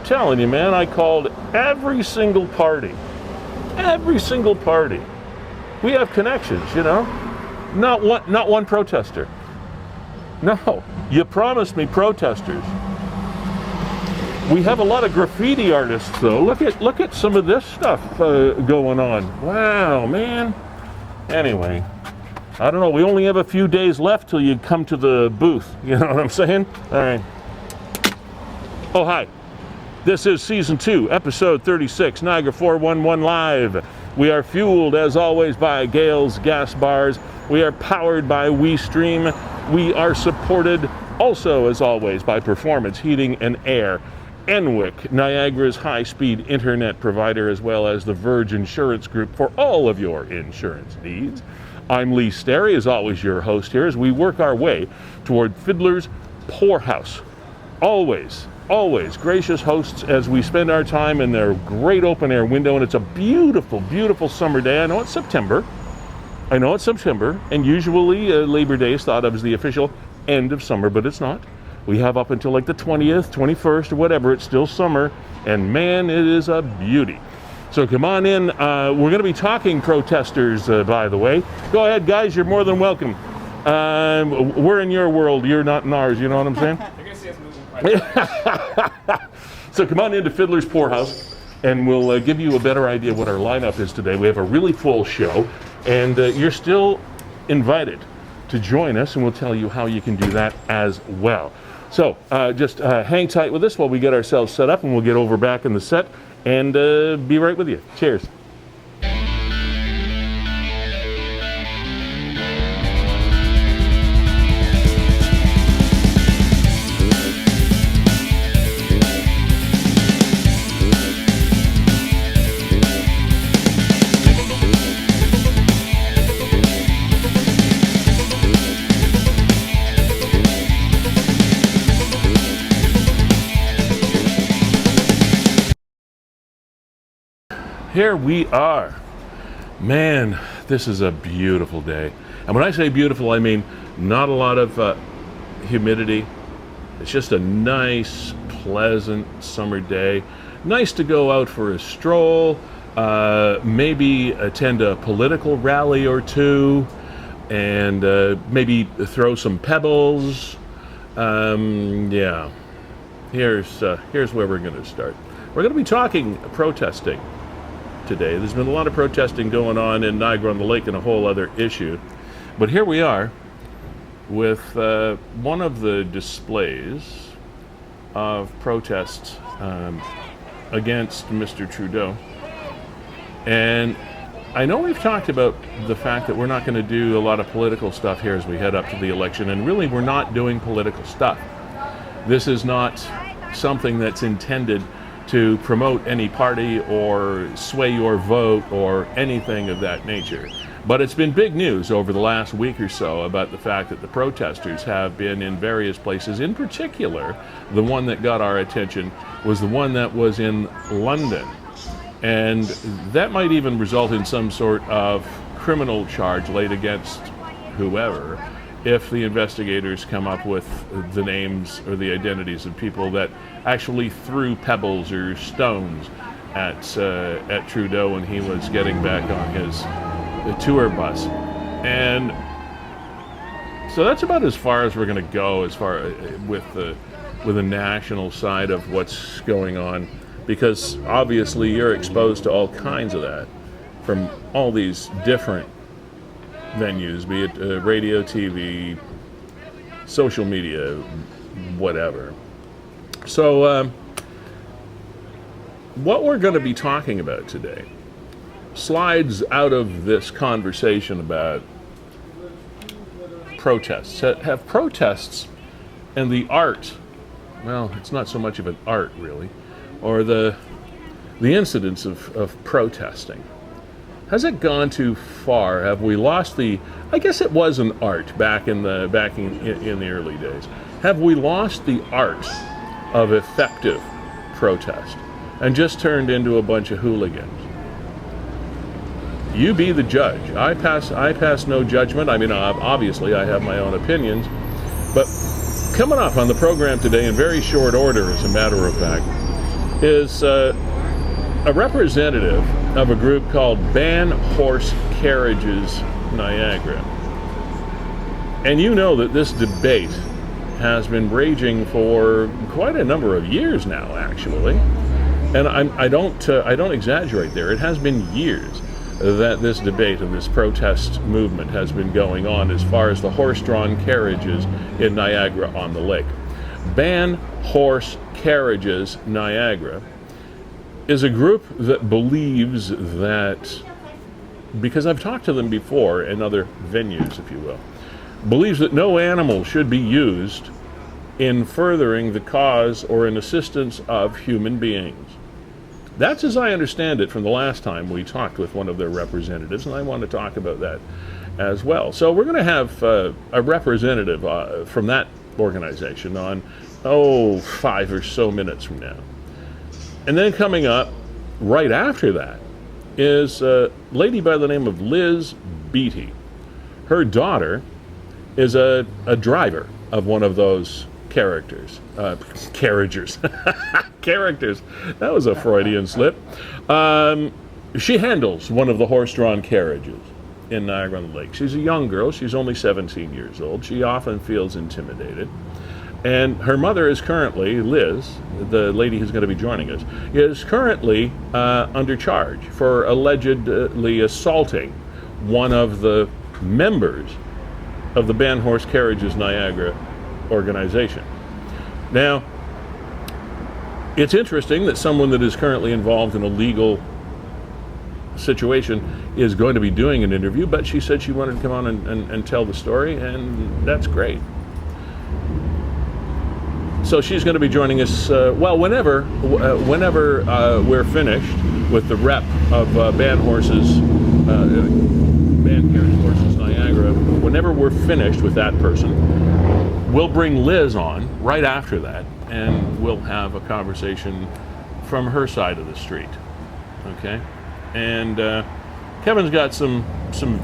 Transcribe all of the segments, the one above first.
I'm telling you, man, I called every single party. Every single party. We have connections, you know. Not one protester. No, you promised me protesters. We have a lot of graffiti artists, though. Look at some of this stuff going on. Wow, man. Anyway, I don't know. We only have a few days left till you come to the booth. You know what I'm saying? All right. Oh, hi. This is Season 2, Episode 36, Niagara 411 Live. We are fueled, as always, by Gale's Gas Bars. We are powered by WeeStream. We are supported, also, as always, by Performance Heating and Air. Enwick, Niagara's high-speed internet provider, as well as the Verge Insurance Group for all of your insurance needs. I'm Sterry, as always, your host here, as we work our way toward Fiddler's Poorhouse. Always gracious hosts as we spend our time in their great open-air window, and it's a beautiful, beautiful summer day. I know it's September, and usually Labor Day is thought of as the official end of summer, but it's not. We have up until like the 20th, 21st, or whatever. It's still summer, and man, it is a beauty. So come on in. We're going to be talking protesters, by the way. Go ahead, guys. You're more than welcome. We're in your world. You're not in ours. You know what I'm saying? You're going to see us moving quite So come on into Fiddler's Poorhouse, and we'll give you a better idea what our lineup is today. We have a really full show, and you're still invited to join us, and we'll tell you how you can do that as well. So just hang tight with us while we get ourselves set up, and we'll get over back in the set and be right with you. Cheers. Here we are. Man, this is a beautiful day. And when I say beautiful, I mean not a lot of humidity. It's just a nice, pleasant summer day. Nice to go out for a stroll, maybe attend a political rally or two, and maybe throw some pebbles. Yeah, here's where we're going to start. We're going to be talking protesting today. There's been a lot of protesting going on in Niagara-on-the-Lake and a whole other issue. But here we are with one of the displays of protests against Mr. Trudeau. And I know we've talked about the fact that we're not going to do a lot of political stuff here as we head up to the election, and really we're not doing political stuff. This is not something that's intended to promote any party or sway your vote or anything of that nature. But it's been big news over the last week or so about the fact that the protesters have been in various places. In particular, the one that got our attention was the one that was in London. And that might even result in some sort of criminal charge laid against whoever, if the investigators come up with the names or the identities of people that actually threw pebbles or stones at Trudeau when he was getting back on his tour bus. And so that's about as far as we're going to go as far with the national side of what's going on, because obviously you're exposed to all kinds of that from all these different venues, be it radio, TV, social media, whatever. So what we're going to be talking about today slides out of this conversation about protests. Have protests and the art, well, it's not so much of an art really, or the incidents of protesting. Has it gone too far? Have we lost the? I guess it was an art back in the early days. Have we lost the art of effective protest and just turned into a bunch of hooligans? You be the judge. I pass no judgment. I mean, obviously, I have my own opinions, but coming up on the program today in very short order, as a matter of fact, is a representative of a group called Ban Horse Carriages Niagara. And you know that this debate has been raging for quite a number of years now, actually. And I don't exaggerate there. It has been years that this debate and this protest movement has been going on as far as the horse-drawn carriages in Niagara on the lake. Ban Horse Carriages Niagara is a group that believes that, because I've talked to them before in other venues, if you will, believes that no animal should be used in furthering the cause or in assistance of human beings. That's as I understand it from the last time we talked with one of their representatives, and I want to talk about that as well. So we're going to have a representative from that organization on, 5 or so minutes from now. And then coming up right after that is a lady by the name of Liz Beattie. Her daughter is a driver of one of those carriages. Characters. That was a Freudian slip. She handles one of the horse-drawn carriages in Niagara-on-the-Lake. She's a young girl. She's only 17 years old. She often feels intimidated. And her mother is currently, Liz, the lady who's going to be joining us, is currently under charge for allegedly assaulting one of the members of the Ban Horse Carriages Niagara organization. Now, it's interesting that someone that is currently involved in a legal situation is going to be doing an interview, but she said she wanted to come on and tell the story, and that's great. So she's going to be joining us, whenever we're finished with the rep of Ban Carriage Horses Niagara. Whenever we're finished with that person, we'll bring Liz on right after that, and we'll have a conversation from her side of the street. Okay? And Kevin's got some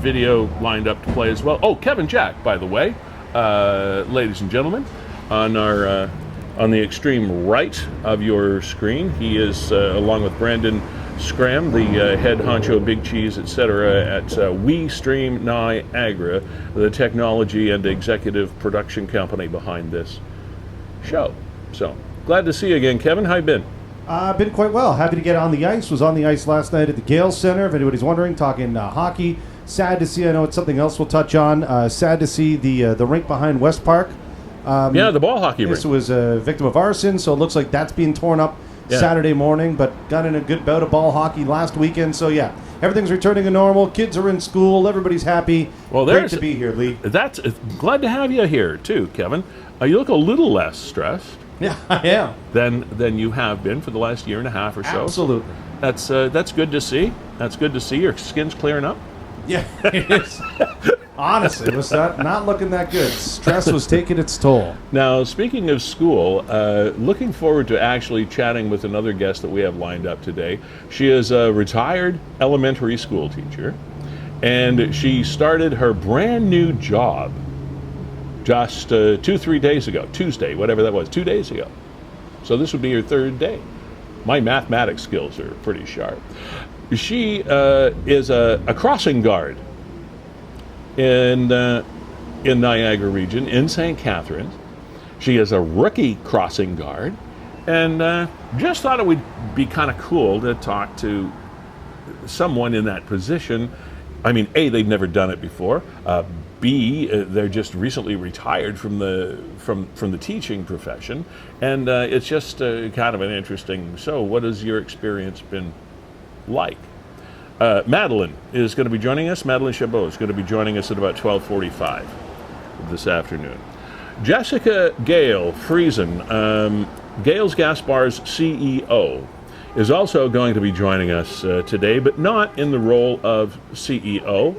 video lined up to play as well. Oh, Kevin Jack, by the way, ladies and gentlemen, on the extreme right of your screen. He is, along with Brandon Scram, the head honcho, big cheese, etc., at WeeStreem Niagara, the technology and executive production company behind this show. So, glad to see you again, Kevin. How you been? Been quite well. Happy to get on the ice. Was on the ice last night at the Gale Center, if anybody's wondering, talking hockey. Sad to see, I know it's something else we'll touch on, sad to see the rink behind West Park. The ball hockey rink. This was a victim of arson, so it looks like that's being torn up Saturday morning, but got in a good bout of ball hockey last weekend. So yeah, everything's returning to normal. Kids are in school. Everybody's happy. Well, great to be here, Lee. That's glad to have you here too, Kevin. You look a little less stressed. Yeah, I am. Than you have been for the last year and a half or so. Absolutely. That's good to see. That's good to see. Your skin's clearing up. Yeah, it is. Honestly, it was not looking that good. Stress was taking its toll. Now, speaking of school, looking forward to actually chatting with another guest that we have lined up today. She is a retired elementary school teacher, and she started her brand new job just 2-3 days ago, Tuesday, whatever that was, 2 days ago. So this would be her third day. My mathematics skills are pretty sharp. She is a crossing guard in Niagara region, in St. Catharines. She is a rookie crossing guard, and just thought it would be kind of cool to talk to someone in that position. I mean, A, they've never done it before. B, they're just recently retired from the teaching profession, and it's just kind of an interesting. So, what has your experience been like? Madeline is going to be joining us. Madeline Chabot is going to be joining us at about 12:45 this afternoon. Jessica Gale Friesen, Gale's Gas Bar's CEO, is also going to be joining us today, but not in the role of CEO.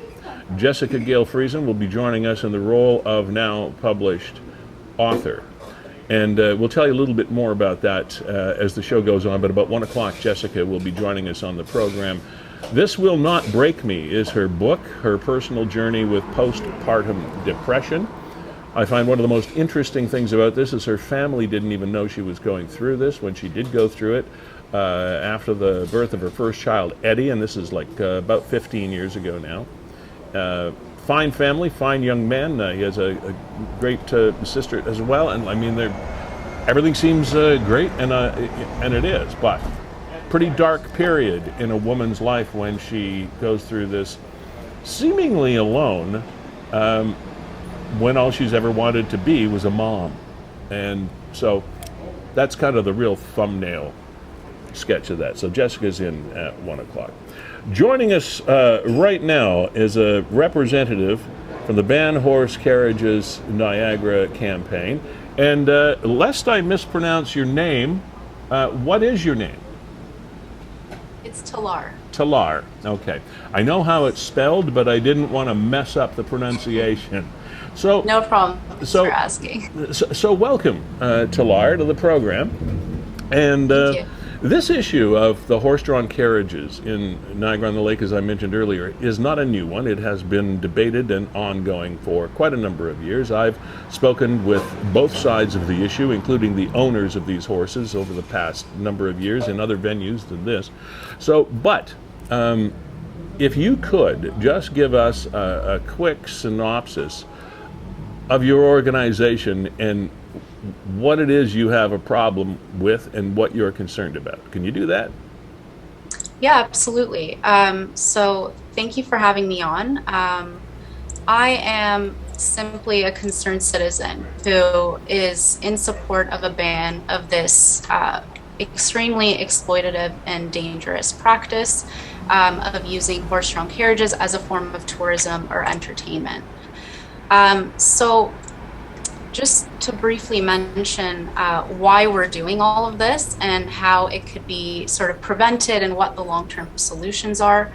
Jessica Gale Friesen will be joining us in the role of now published author. And we'll tell you a little bit more about that as the show goes on, but about 1 o'clock, Jessica will be joining us on the program. This Will Not Break Me is her book, her personal journey with postpartum depression. I find one of the most interesting things about this is her family didn't even know she was going through this when she did go through it. after the birth of her first child, Eddie, and this is like about 15 years ago now. Fine family, fine young man. He has a great sister as well, and I mean, everything seems great, and it is. But pretty dark period in a woman's life when she goes through this, seemingly alone, when all she's ever wanted to be was a mom, and so that's kind of the real thumbnail sketch of that. So Jessica's in at 1 o'clock. Joining us right now is a representative from the Ban Horse Carriages Niagara campaign. And lest I mispronounce your name, what is your name? It's Talar. Talar. Okay. I know how it's spelled, but I didn't want to mess up the pronunciation. So No problem. Thanks for asking. So welcome, Talar, to the program. And Thank you. this issue of the horse-drawn carriages in Niagara-on-the-Lake, as I mentioned earlier, is not a new one. It has been debated and ongoing for quite a number of years. I've spoken with both sides of the issue, including the owners of these horses, over the past number of years in other venues than this. So, but if you could just give us a quick synopsis of your organization and what it is you have a problem with and what you're concerned about. Can you do that? Yeah, absolutely. So thank you for having me on. I am simply a concerned citizen who is in support of a ban of this extremely exploitative and dangerous practice of using horse-drawn carriages as a form of tourism or entertainment. So just to briefly mention why we're doing all of this and how it could be sort of prevented and what the long-term solutions are.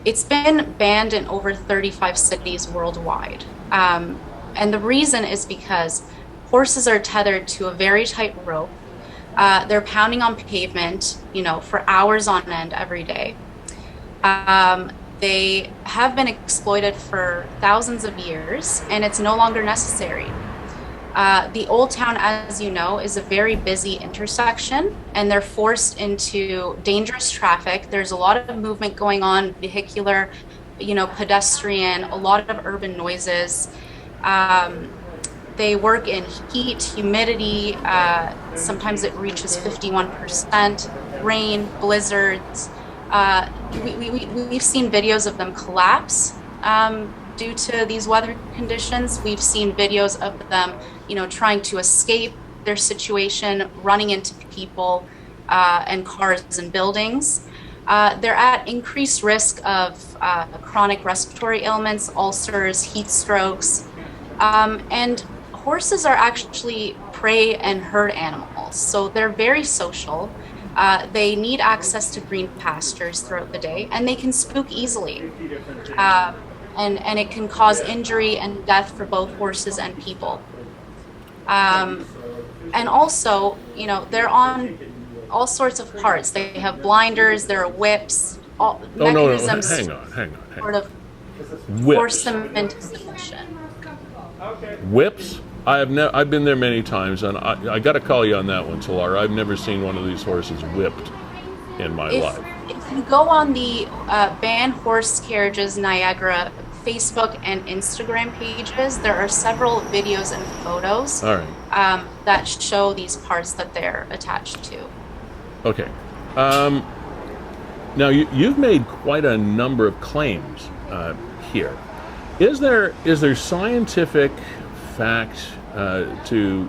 It's been banned in over 35 cities worldwide. And the reason is because horses are tethered to a very tight rope. They're pounding on pavement, for hours on end every day. They have been exploited for thousands of years, and it's no longer necessary. The Old Town, as you know, is a very busy intersection, and they're forced into dangerous traffic. There's a lot of movement going on, vehicular, pedestrian, a lot of urban noises. They work in heat, humidity, sometimes it reaches 51%, rain, blizzards. We've seen videos of them collapse due to these weather conditions. We've seen videos of them, trying to escape their situation, running into people and cars and buildings. They're at increased risk of chronic respiratory ailments, ulcers, heat strokes, and horses are actually prey and herd animals, so they're very social. They need access to green pastures throughout the day, and they can spook easily. And it can cause injury and death for both horses and people. And also, they're on all sorts of parts. They have blinders, there are whips, mechanisms Hang on. sort of Whips. force them into submission. Whips? I've been there many times, and I got to call you on that one, Talar. I've never seen one of these horses whipped in my life. If you go on the Ban Horse Carriages Niagara Facebook and Instagram pages, there are several videos and photos that show these parts that they're attached to. Okay. Now, you've made quite a number of claims here. Is there scientific fact to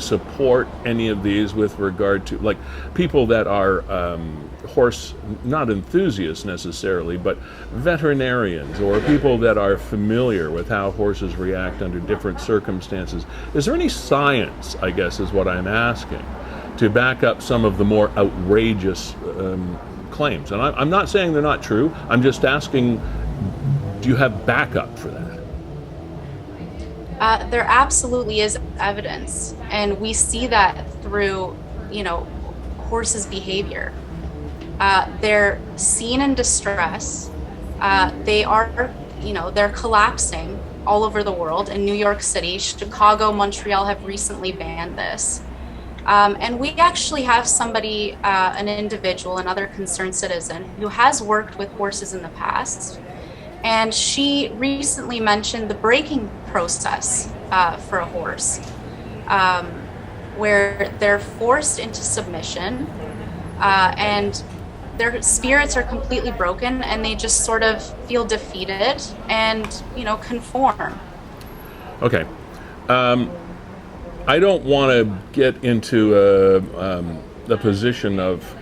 support any of these with regard to, like, people that are horse, not enthusiasts necessarily, but veterinarians or people that are familiar with how horses react under different circumstances? Is there any science, I guess is what I'm asking, to back up some of the more outrageous claims? And I'm not saying they're not true. I'm just asking, do you have backup for that? There absolutely is evidence, and we see that through, horses' behavior. They're seen in distress. They are, they're collapsing all over the world. In New York City, Chicago, Montreal have recently banned this. And we actually have somebody, an individual, another concerned citizen, who has worked with horses in the past. And she recently mentioned the breaking process for a horse, where they're forced into submission and their spirits are completely broken and they just sort of feel defeated and, conform. Okay. I don't want to get into the position of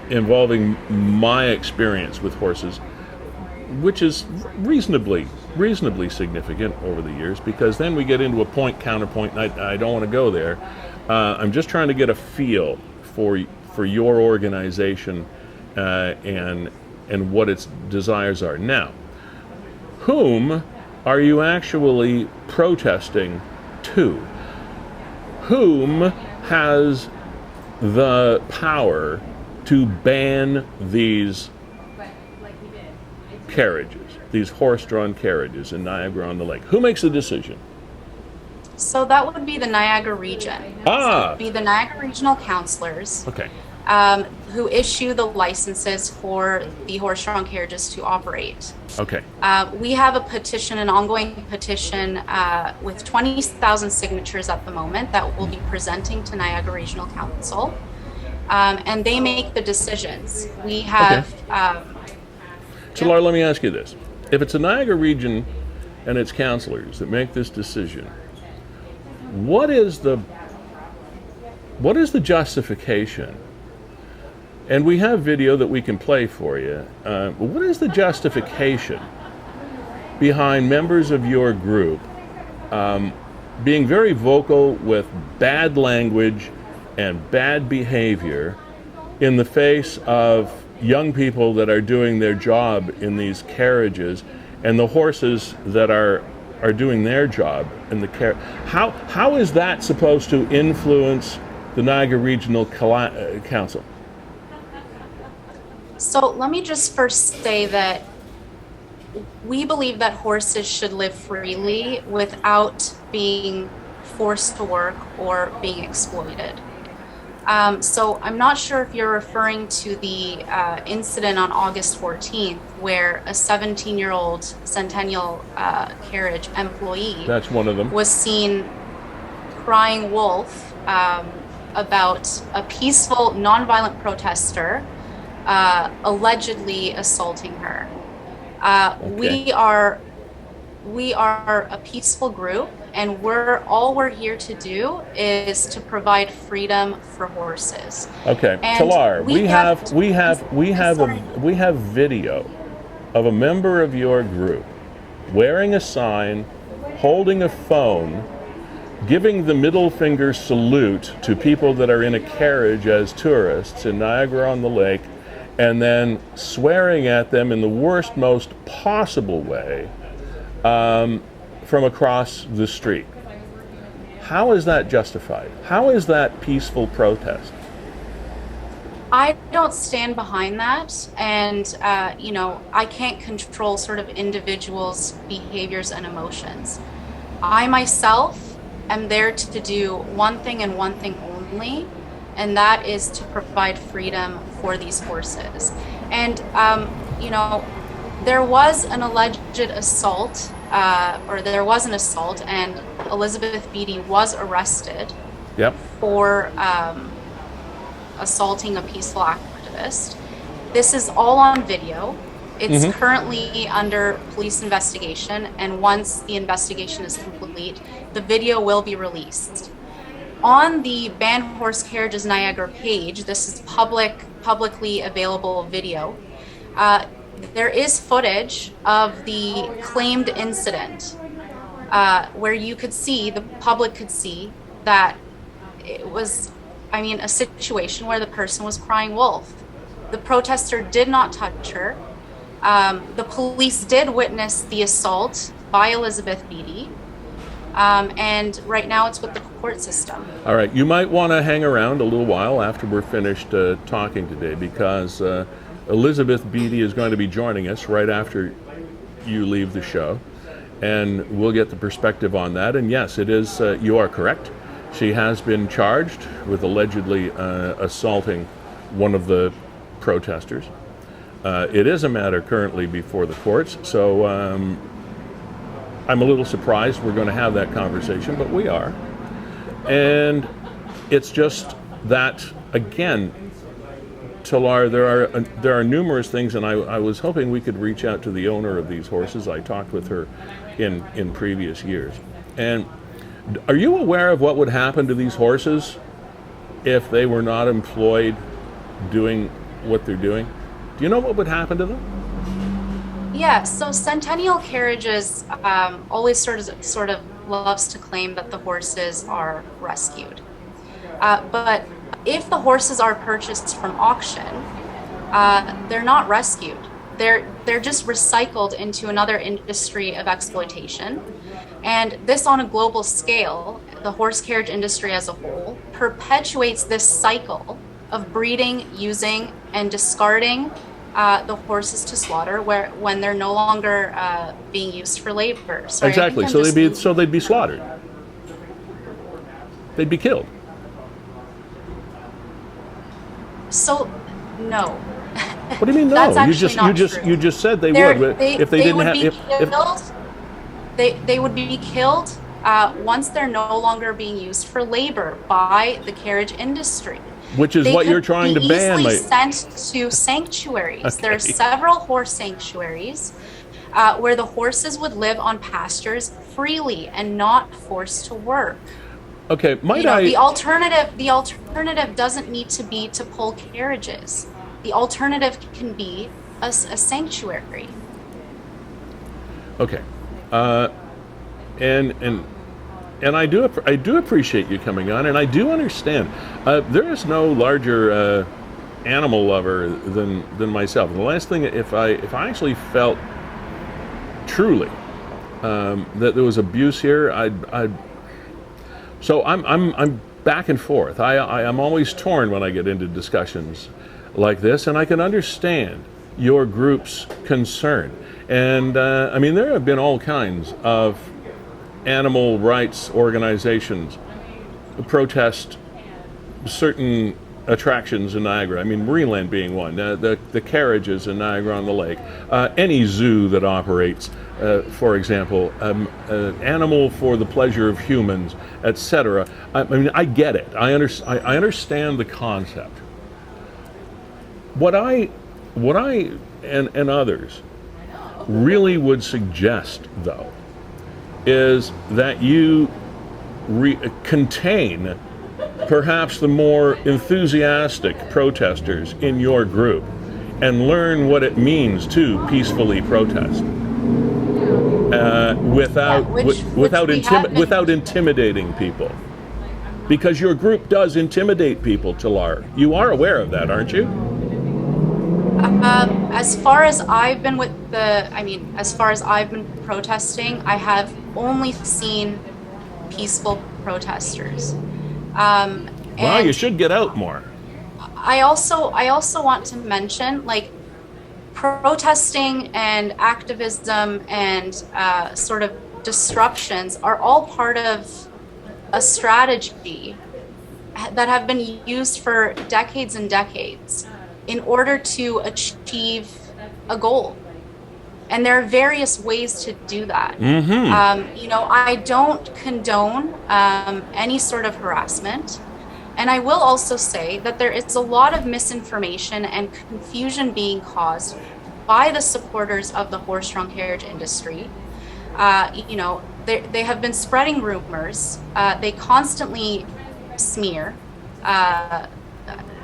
involving my experience with horses, which is reasonably significant over the years, because then we get into a point counterpoint, and I don't want to go there. I'm just trying to get a feel for your organization and what its desires are. Now, whom are you actually protesting to? Whom has the power to ban these carriages, these horse-drawn carriages in Niagara-on-the-Lake? Who makes the decision? So that would be the Niagara region. So it would be the Niagara Regional Councilors. Okay. Who issue the licenses for the horse-drawn carriages to operate. Okay. We have a petition, an ongoing petition with 20,000 signatures at the moment that we'll be presenting to Niagara Regional Council, and they make the decisions. We have. Talar, let me ask you this: if it's a Niagara region and its councilors that make this decision, what is the justification? And we have video that we can play for you. What is the justification behind members of your group being very vocal with bad language and bad behavior in the face of young people that are doing their job in these carriages and the horses that are doing their job in the carriage? How is that supposed to influence the Niagara Regional Council? So let me just first say that we believe that horses should live freely without being forced to work or being exploited. So I'm not sure if you're referring to the incident on August 14th where a 17-year-old Centennial Carriage employee, that's one of them, was seen crying wolf about a peaceful, nonviolent protester allegedly assaulting her. Okay. We are a peaceful group, and we're here to do is to provide freedom for horses. Okay, And Talar, sorry. we have video of a member of your group wearing a sign, holding a phone, giving the middle finger salute to people that are in a carriage as tourists in Niagara-on-the-Lake, and then swearing at them in the worst, most possible way from across the street. How is that justified? How is that peaceful protest? I don't stand behind that, and I can't control sort of individuals' behaviors and emotions. I myself am there to do one thing and one thing only, and that is to provide freedom for these horses. And there was an alleged assault, or there was an assault, and Elizabeth Beattie was arrested. Yep. For assaulting a peaceful activist. This is all on video. It's currently under police investigation, and once the investigation is complete, the video will be released. On the Ban Horse Carriages Niagara page, this is publicly available video, there is footage of the claimed incident where the public could see that it was, a situation where the person was crying wolf. The protester did not touch her. The police did witness the assault by Elizabeth Beattie. And right now it's with the court system. All right, you might want to hang around a little while after we're finished talking today, because Elizabeth Beattie is going to be joining us right after you leave the show. and we'll get the perspective on that. And yes, it is, you are correct. She has been charged with allegedly assaulting one of the protesters. It is a matter currently before the courts, so I'm a little surprised we're going to have that conversation, but we are. And it's just that, again, Talar, there are numerous things, and I was hoping we could reach out to the owner of these horses. I talked with her in previous years. And are you aware of what would happen to these horses if they were not employed doing what they're doing? Do you know what would happen to them? Yeah, so Centennial Carriages always sort of loves to claim that the horses are rescued. But if the horses are purchased from auction, they're not rescued. They're just recycled into another industry of exploitation. And this on a global scale, the horse carriage industry as a whole, perpetuates this cycle of breeding, using, and discarding the horses to slaughter when they're no longer being used for labor. Sorry, exactly. So they'd be slaughtered. They'd be killed. So, no. What do you mean no? That's actually not true. You just said they would if they didn't have. They would be killed once they're no longer being used for labor by the carriage industry. Which is what you're trying to ban. Easily sent to sanctuaries. Okay. There are several horse sanctuaries where the horses would live on pastures freely and not forced to work. Okay, the alternative doesn't need to be to pull carriages. The alternative can be a sanctuary. Okay, and I do appreciate you coming on, and I do understand. There is no larger animal lover than myself. And the last thing, if I actually felt truly that there was abuse here, So I'm back and forth. I'm always torn when I get into discussions like this, and I can understand your group's concern. And I mean, there have been all kinds of animal rights organizations protest certain attractions in Niagara. I mean, Marineland being one, the Carriages in Niagara-on-the-Lake, any zoo that operates, for example, animal for the pleasure of humans, etc. I mean, I get it. I understand the concept. What I and others really would suggest, though, is that you contain perhaps the more enthusiastic protesters in your group and learn what it means to peacefully protest without intimidating people. Because your group does intimidate people, Talar. You are aware of that, aren't you? As far as I've been protesting, I have only seen peaceful protesters. Well, you should get out more. I also want to mention, like, protesting and activism and sort of disruptions are all part of a strategy that have been used for decades and decades in order to achieve a goal. And there are various ways to do that. Mm-hmm. I don't condone any sort of harassment. And I will also say that there is a lot of misinformation and confusion being caused by the supporters of the horse-drawn carriage industry. They have been spreading rumors. They constantly smear, Niagara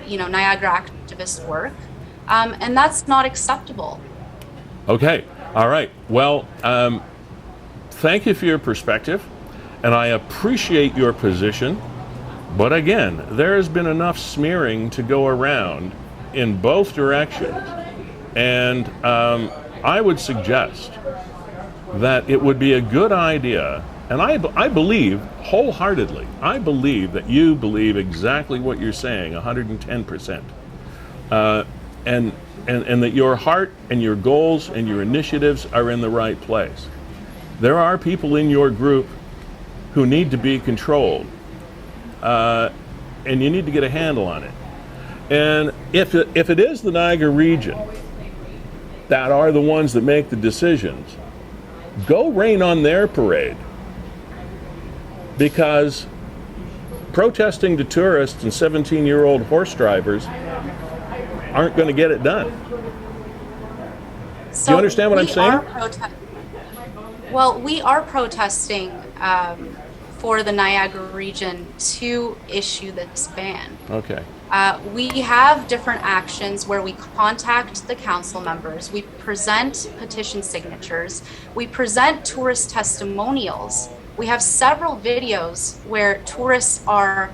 activist work. And that's not acceptable. Okay. All right. Well, thank you for your perspective, and I appreciate your position. But again, there has been enough smearing to go around in both directions. And I would suggest that it would be a good idea, and I believe wholeheartedly, I believe that you believe exactly what you're saying, 110%. And that your heart and your goals and your initiatives are in the right place. there are people in your group who need to be controlled, and you need to get a handle on it. And if it is the Niagara region that are the ones that make the decisions, go rain on their parade. Because protesting to tourists and 17-year-old horse drivers aren't going to get it done. So do you understand what I'm saying? Well, we are protesting for the Niagara region to issue this ban. Okay. We have different actions where we contact the council members, we present petition signatures, we present tourist testimonials. We have several videos where tourists are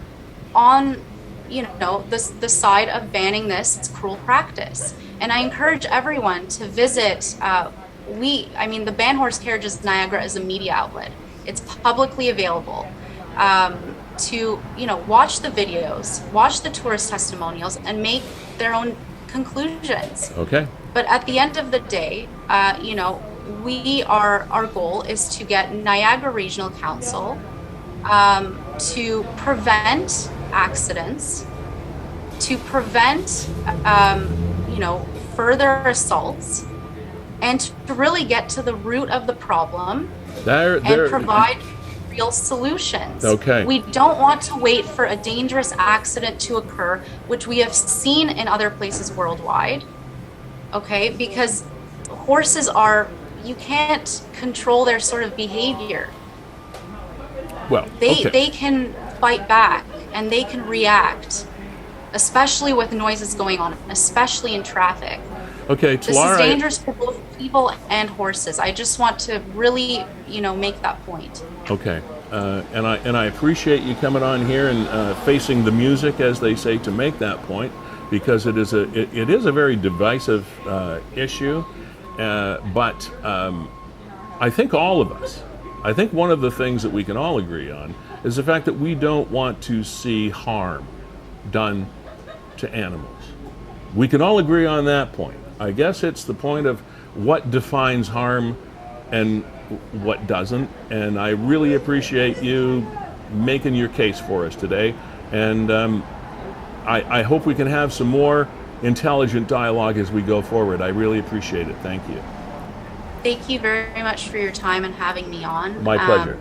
on, the side of banning this. It's cruel practice. And I encourage everyone to visit, the Ban Horse Carriages Niagara is a media outlet. It's publicly available. To watch the videos, watch the tourist testimonials, and make their own conclusions. Okay. But at the end of the day, our goal is to get Niagara Regional Council to prevent accidents, to prevent further assaults, and to really get to the root of the problem and provide real solutions. Okay. We don't want to wait for a dangerous accident to occur, which we have seen in other places worldwide. Okay, because horses you can't control their sort of behavior. Well, they can fight back and they can react, especially with noises going on, especially in traffic. Okay, This Talar, is dangerous for both people and horses. I just want to really, make that point. Okay, and I appreciate you coming on here and facing the music, as they say, to make that point, because it is a very divisive issue. But I think all of us, one of the things that we can all agree on is the fact that we don't want to see harm done to animals. We can all agree on that point. I guess it's the point of what defines harm and what doesn't. And I really appreciate you making your case for us today. And I hope we can have some more intelligent dialogue as we go forward. I really appreciate it. Thank you. Thank you very much for your time and having me on. My pleasure.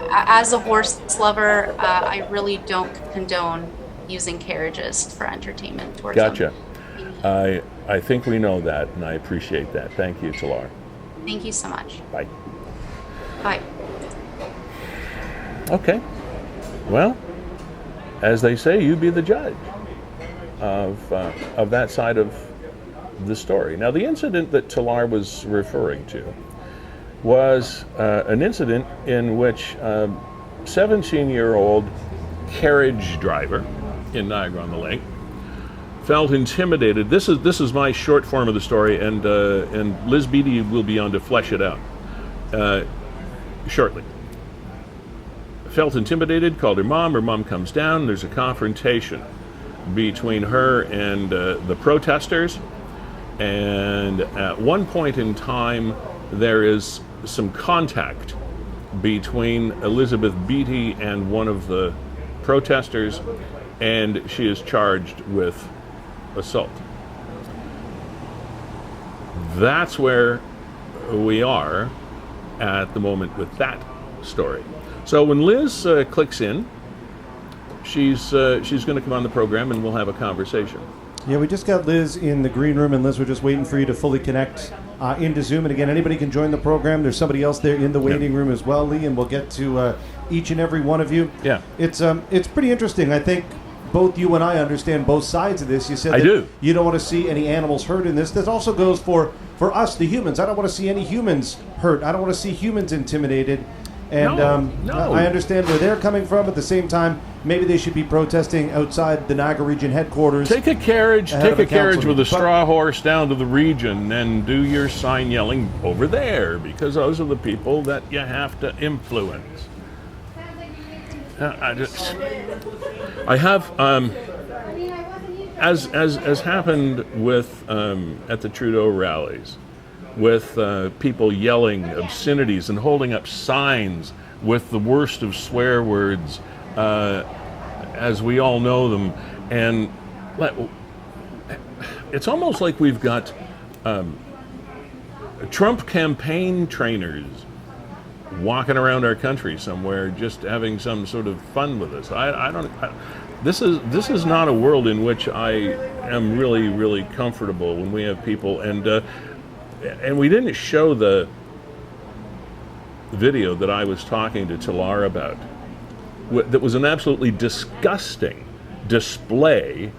As a horse lover, I really don't condone using carriages for entertainment tourism. Gotcha. I think we know that, and I appreciate that. Thank you, Talar. Thank you so much. Bye. Bye. Okay. Well, as they say, you be the judge of that side of the story. Now, the incident that Talar was referring to was an incident in which a 17-year-old carriage driver in Niagara-on-the-Lake felt intimidated. This is my short form of the story, and Liz Beattie will be on to flesh it out shortly. Felt intimidated, called her mom. Her mom comes down. There's a confrontation between her and the protesters, and at one point in time there is some contact between Elizabeth Beattie and one of the protesters, and she is charged with assault. That's where we are at the moment with that story. So when Liz clicks in, she's going to come on the program and we'll have a conversation. Yeah, we just got Liz in the green room, and Liz, we're just waiting for you to fully connect into Zoom. And again, anybody can join the program. There's somebody else there in the waiting room as well, Lee, and we'll get to each and every one of you. Yeah. It's pretty interesting. I think both you and I understand both sides of this. You said that do. You don't want to see any animals hurt in this. This also goes for us, the humans. I don't want to see any humans hurt. I don't want to see humans intimidated. And No. I understand where they're coming from. At the same time, maybe they should be protesting outside the Niagara Region headquarters. Take a carriage Ahead of a council with a meeting. straw horse down to the region and do your sign yelling over there, because those are the people that you have to influence. I have, as happened with at the Trudeau rallies, with people yelling obscenities and holding up signs with the worst of swear words as we all know them. And it's almost like we've got Trump campaign trainers walking around our country somewhere, just having some sort of fun with us. This is not a world in which I am really comfortable when we have people, and we didn't show the video that I was talking to Talar about. That was an absolutely disgusting display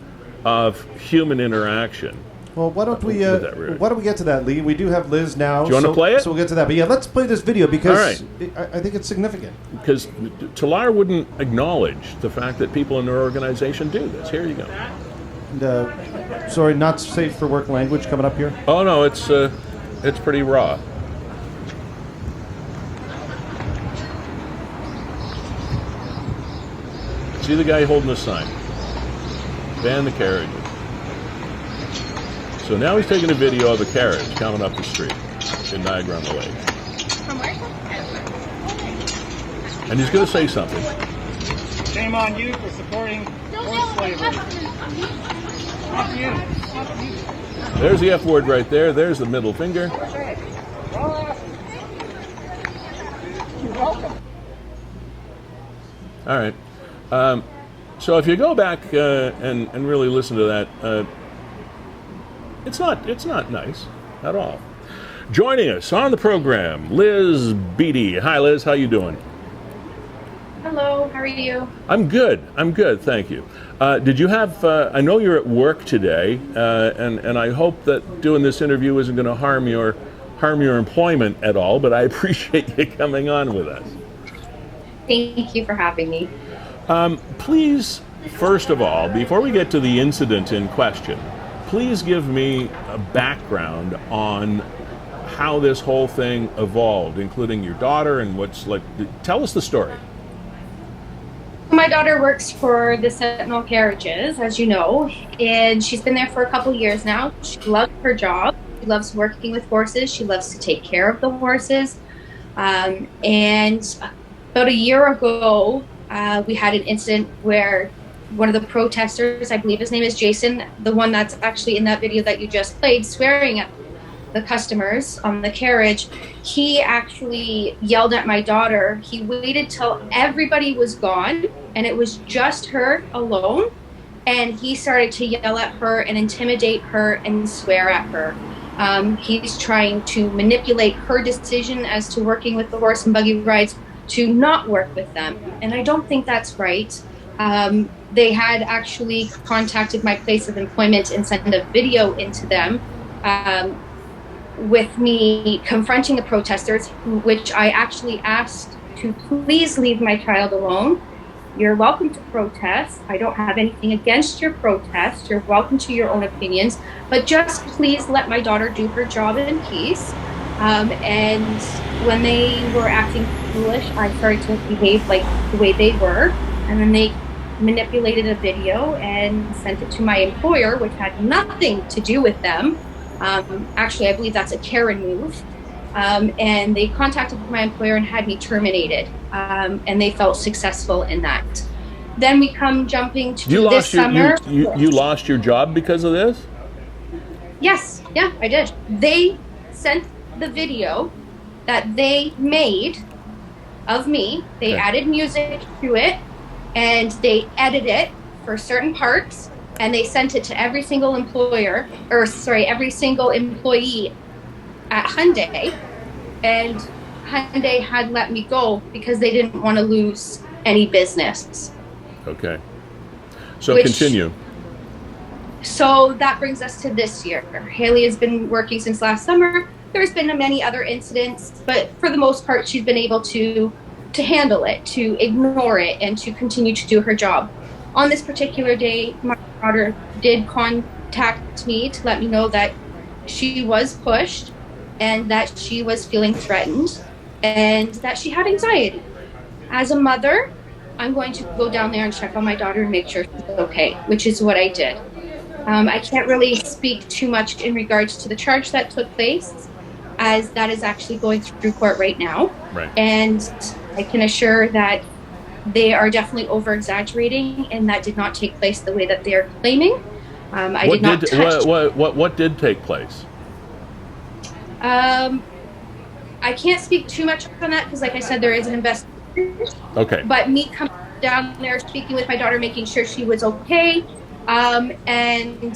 of human interaction. Well, why don't we get to that, Lee? We do have Liz now. Do you want to play it? So we'll get to that. But yeah, let's play this video because All I think it's significant. Because Talar wouldn't acknowledge the fact that people in their organization do this. Here you go. And, sorry, not safe for work language coming up here. Oh no, it's pretty raw. See the guy holding the sign. Ban the carriages. So now he's taking a video of a carriage coming up the street in Niagara on the Lake. And he's going to say something. Shame on you for supporting forced slavery. Fuck you. There's the F word right there. There's the middle finger. You're welcome. All right. So if you go back and really listen to that, it's not nice at all. Joining us on the program, Liz Beattie. Hi, Liz. How you doing? Hello, how are you? I'm good, thank you. Did you have, I know you're at work today, and I hope that doing this interview isn't going to harm your employment at all, but I appreciate you coming on with us. Thank you for having me. Please, first of all, before we get to the incident in question, please give me a background on how this whole thing evolved, including your daughter and what's like. Tell us the story. My daughter works for the Sentinel Carriages, as you know, and she's been there for a couple years now. She loves her job. She loves working with horses. She loves to take care of the horses. And about a year ago, we had an incident where one of the protesters, I believe his name is Jason, the one that's actually in that video that you just played, swearing at the customers on the carriage, he actually yelled at my daughter. He waited till everybody was gone and it was just her alone, and he started to yell at her and intimidate her and swear at her. He's trying to manipulate her decision as to working with the horse and buggy rides to not work with them, and I don't think that's right. They had actually contacted my place of employment and sent a video into them with me confronting the protesters, which I actually asked to please leave my child alone. You're welcome to protest. I don't have anything against your protest. You're welcome to your own opinions, but just please let my daughter do her job in peace. And when they were acting foolish, I started to behave like the way they were, and then they manipulated a video and sent it to my employer, which had nothing to do with them. Actually, I believe that's a Karen move. And they contacted my employer and had me terminated. And they felt successful in that. Then we come jumping to this summer. You lost your job because of this? Yes, yeah, I did. They sent the video that they made of me. They added music to it, and they edited it for certain parts, and they sent it to every single every single employee at Hyundai, and Hyundai had let me go because they didn't want to lose any business. Okay. So continue. So that brings us to this year. Haley has been working since last summer. There's been many other incidents, but for the most part, she's been able to handle it, to ignore it, and to continue to do her job. On this particular day, my daughter did contact me to let me know that she was pushed and that she was feeling threatened and that she had anxiety. As a mother, I'm going to go down there and check on my daughter and make sure she's okay, which is what I did. I can't really speak too much in regards to the charge that took place. as that is actually going through court right now. Right. And I can assure that they are definitely over-exaggerating, and that did not take place the way that they are claiming. I did not touch... What did take place? I can't speak too much on that because, like I said, there is an investigation. Okay. But me coming down there, speaking with my daughter, making sure she was okay, and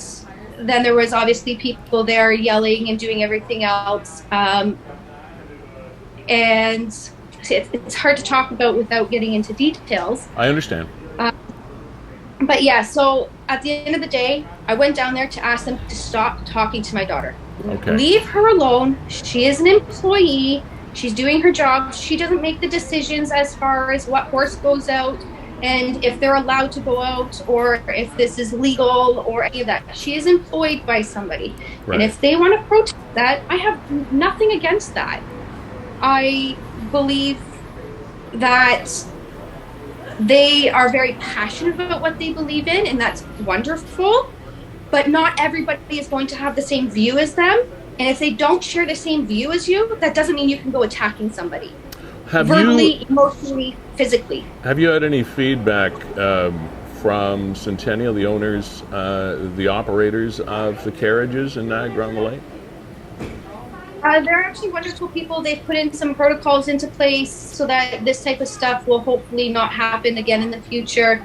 then there was obviously people there yelling and doing everything else, and it's hard to talk about without getting into details. I understand. But yeah, so at the end of the day, I went down there to ask them to stop talking to my daughter. Okay. Leave her alone. She is an employee. She's doing her job. She doesn't make the decisions as far as what horse goes out and if they're allowed to go out or if this is legal or any of that. She is employed by somebody. Right. And if they want to protest that, I have nothing against that. I believe that they are very passionate about what they believe in, and that's wonderful. But not everybody is going to have the same view as them. And if they don't share the same view as you, that doesn't mean you can go attacking somebody. Verbally, emotionally, physically. Have you had any feedback from Centennial, the owners, the operators of the Carriages in Niagara on the Lake? They're actually wonderful people. They've put in some protocols into place so that this type of stuff will hopefully not happen again in the future.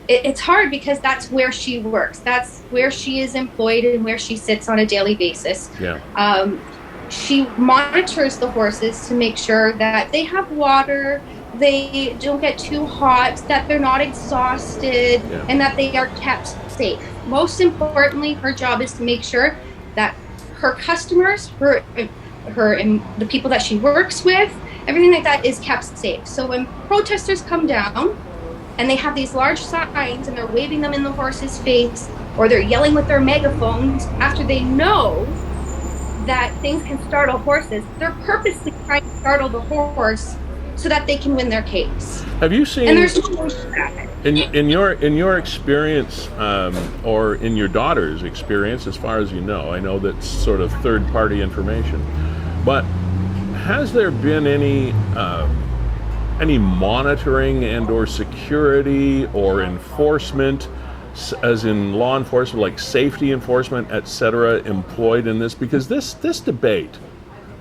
It's hard because that's where she works. That's where she is employed and where she sits on a daily basis. Yeah. She monitors the horses to make sure that they have water, they don't get too hot, that they're not exhausted, and that they are kept safe. Most importantly, her job is to make sure that her customers, the people that she works with, everything like that is kept safe. So when protesters come down and they have these large signs and they're waving them in the horse's face or they're yelling with their megaphones after they know that things can startle horses, they're purposely trying to startle the horse so that they can win their case. Have you seen, and there's no way to that. in your experience, or in your daughter's experience, as far as you know, I know that's sort of third-party information, but has there been any monitoring and or security or enforcement, as in law enforcement, like safety enforcement, etc., employed in this? Because this debate,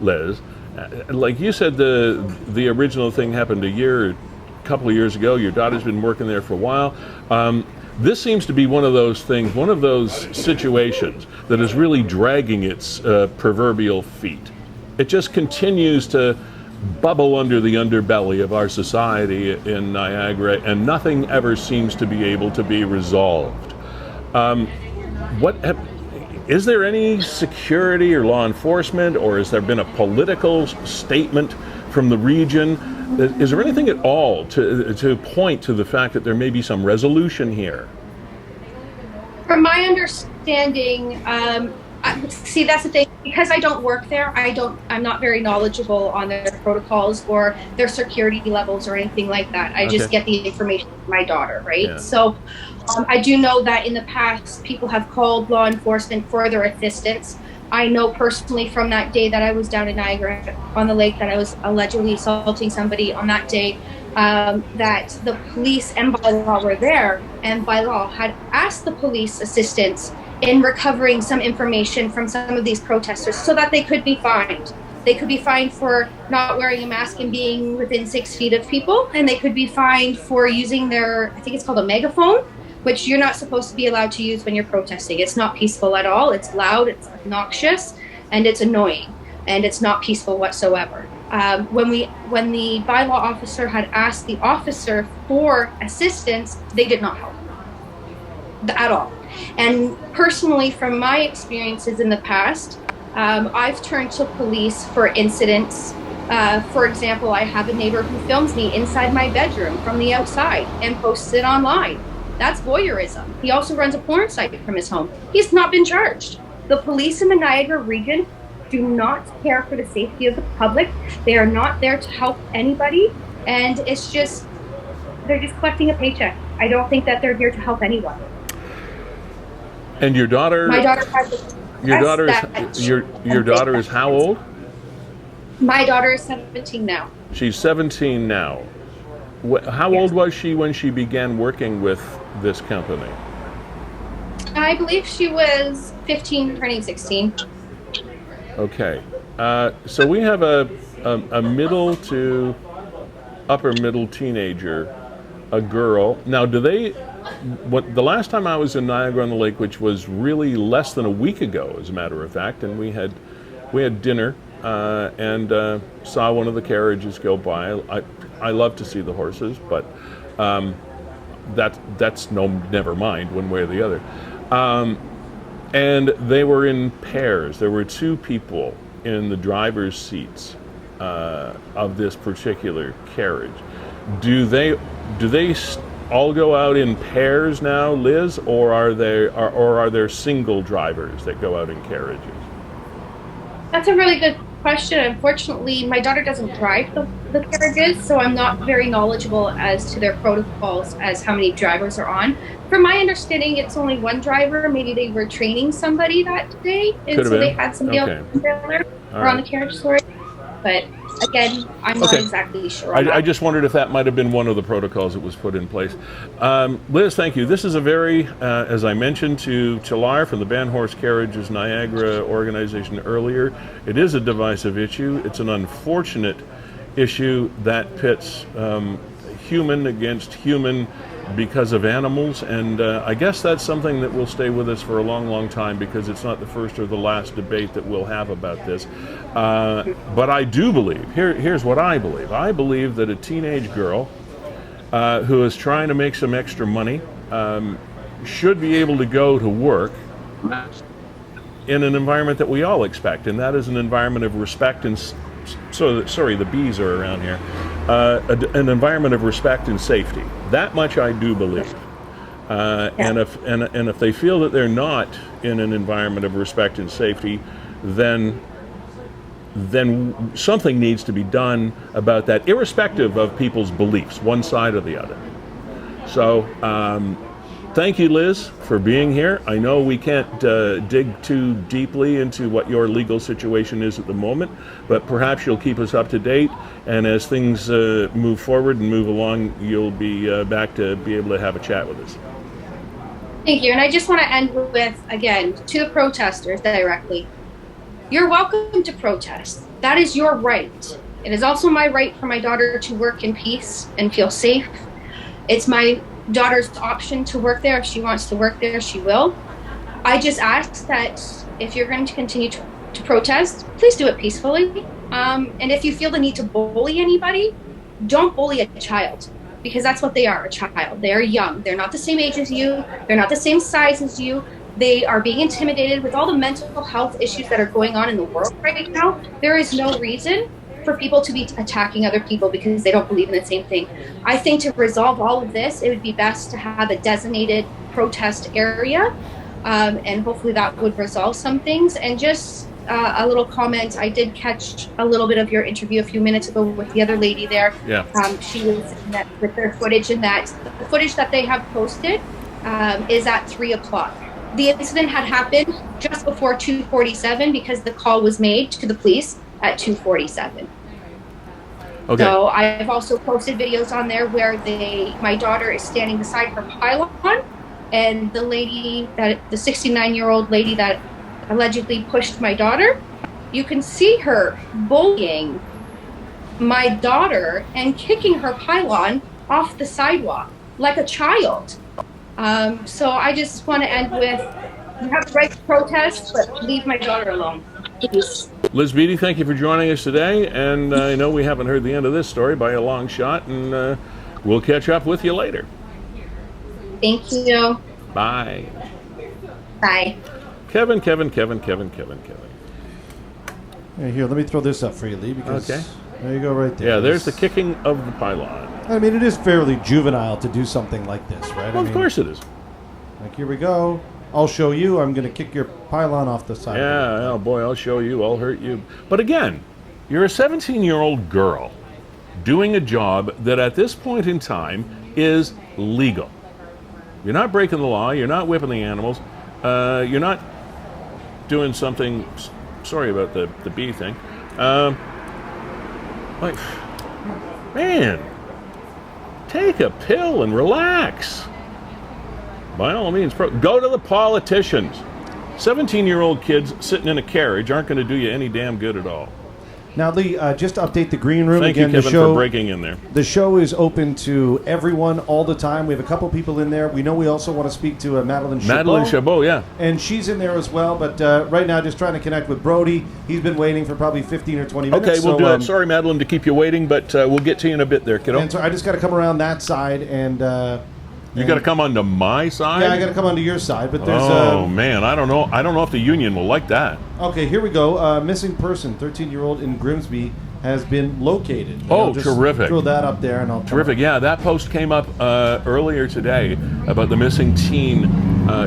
Liz, like you said, the original thing happened a couple of years ago. Your daughter's been working there for a while. This seems to be one of those things, one of those situations that is really dragging its proverbial feet. It just continues to bubble under the underbelly of our society in Niagara, and nothing ever seems to be able to be resolved. Is there any security or law enforcement, or has there been a political statement from the region? Is there anything at all to point to the fact that there may be some resolution here? From my understanding, see, that's the thing. Because I don't work there, I'm not very knowledgeable on their protocols or their security levels or anything like that. I just get the information from my daughter, right? Yeah. So I do know that in the past, people have called law enforcement for their assistance. I know personally from that day that I was down in Niagara on the lake that I was allegedly assaulting somebody on that day, that the police and by law were there, and by law had asked the police assistance in recovering some information from some of these protesters so that they could be fined. They could be fined for not wearing a mask and being within 6 feet of people, and they could be fined for using their, I think it's called a megaphone, which you're not supposed to be allowed to use when you're protesting. It's not peaceful at all. It's loud, it's obnoxious, and it's annoying, and it's not peaceful whatsoever. When the bylaw officer had asked the officer for assistance, they did not help at all. And personally, from my experiences in the past, I've turned to police for incidents. For example, I have a neighbor who films me inside my bedroom from the outside and posts it online. That's voyeurism. He also runs a porn site from his home. He's not been charged. The police in the Niagara region do not care for the safety of the public. They are not there to help anybody. And it's just, they're just collecting a paycheck. I don't think that they're here to help anyone. And your daughter? My daughter has Your daughter That's is your daughter is how old? My daughter is 17 now. She's 17 now. How old was she when she began working with this company? I believe she was 15, turning 16. Okay. So we have a middle to upper middle teenager, a girl. Now, the last time I was in Niagara on the Lake, which was really less than a week ago, as a matter of fact, and we had dinner and saw one of the carriages go by. I love to see the horses, but that's never mind one way or the other. And they were in pairs. There were two people in the driver's seats of this particular carriage. Do they all go out in pairs now, Liz, or are there single drivers that go out in carriages? That's a really good question. Unfortunately, my daughter doesn't drive the carriages, so I'm not very knowledgeable as to their protocols as how many drivers are on. From my understanding, it's only one driver. Maybe they were training somebody that day, and Could've so they been. had somebody Okay. else there All or on right. the carriage story. But again, I'm not Okay. exactly sure. on I that. just wondered if that might have been one of the protocols that was put in place. Liz, thank you. This is a very, as I mentioned to Talar from the Band Horse Carriages Niagara organization earlier, it is a divisive issue. It's an unfortunate issue that pits human against human because of animals, and I guess that's something that will stay with us for a long, long time, because it's not the first or the last debate that we'll have about this. But I do believe, here's what I believe. I believe that a teenage girl who is trying to make some extra money should be able to go to work in an environment that we all expect, and that is an environment of respect and sorry, the bees are around here. An environment of respect and safety. That much I do believe. And if they feel that they're not in an environment of respect and safety, then something needs to be done about that, irrespective of people's beliefs, one side or the other. So, thank you, Liz, for being here. I know we can't dig too deeply into what your legal situation is at the moment, but perhaps you'll keep us up to date, and as things move forward and move along, you'll be back to be able to have a chat with us. Thank you. And I just want to end with, again, to the protesters directly. You're welcome to protest. That is your right. It is also my right for my daughter to work in peace and feel safe. It's my daughter's option to work there. If she wants to work there, she will. I just ask that if you're going to continue to protest, please do it peacefully. And if you feel the need to bully anybody, don't bully a child, because that's what they are, a child. They are young. They're not the same age as you. They're not the same size as you. They are being intimidated with all the mental health issues that are going on in the world right now. There is no reason for people to be attacking other people because they don't believe in the same thing. I think to resolve all of this, it would be best to have a designated protest area, and hopefully that would resolve some things. And just a little comment, I did catch a little bit of your interview a few minutes ago with the other lady there. Yeah. She was in that, with their footage, and that the footage that they have posted is at 3 o'clock. The incident had happened just before 2:47 because the call was made to the police at 2:47. Okay. So I've also posted videos on there where my daughter is standing beside her pylon, and the 69-year-old lady that allegedly pushed my daughter, you can see her bullying my daughter and kicking her pylon off the sidewalk like a child. So I just want to end with, you have the right to protest, but leave my daughter alone, please. Liz Beattie, thank you for joining us today, and I know we haven't heard the end of this story by a long shot, and we'll catch up with you later. Thank you. Bye. Bye. Kevin. Hey, here, let me throw this up for you, Lee, because Okay. there you go right there. Yeah, there's the kicking of the pylon. I mean, it is fairly juvenile to do something like this, right? Well, of course it is. Like, here we go. I'll show you. I'm going to kick your pylon off the side. Yeah, oh boy, I'll show you, I'll hurt you. But again, you're a 17-year-old girl doing a job that at this point in time is legal. You're not breaking the law, you're not whipping the animals, you're not doing something. Sorry about the bee thing. Like, man, take a pill and relax. By all means, go to the politicians. 17-year-old kids sitting in a carriage aren't going to do you any damn good at all. Now, Lee, just to update the green room Thank again. you, Kevin, the show, for breaking in there. The show is open to everyone all the time. We have a couple people in there. We know we also want to speak to Madeline Chabot. Madeline Chabot, yeah. And she's in there as well. But right now, just trying to connect with Brody. He's been waiting for probably 15 or 20 minutes. Okay, we'll do it. Sorry, Madeline, to keep you waiting, but we'll get to you in a bit there, kiddo. And so I just got to come around that side and... you got to come onto my side? Yeah, I got to come onto your side, but there's... Oh, man, I don't know. I don't know if the union will like that. Okay, here we go. Missing person, 13-year-old in Grimsby, has been located. Oh, terrific. Throw that up there and I'll... Terrific, yeah. That post came up earlier today about the missing teen.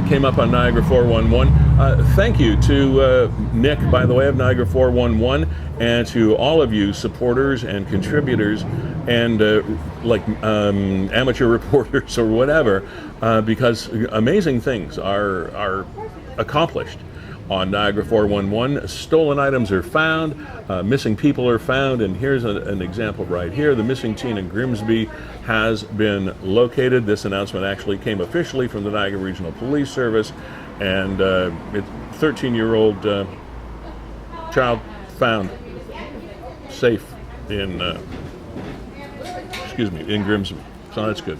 Came up on Niagara 411. Thank you to Nick, by the way, of Niagara 411, and to all of you supporters and contributors and amateur reporters or whatever, because amazing things are accomplished on Niagara 411. Stolen items are found, missing people are found, and here's an example right here. The missing teen in Grimsby has been located. This announcement actually came officially from the Niagara Regional Police Service, and it's 13-year-old child found safe in Grimsby. So that's good.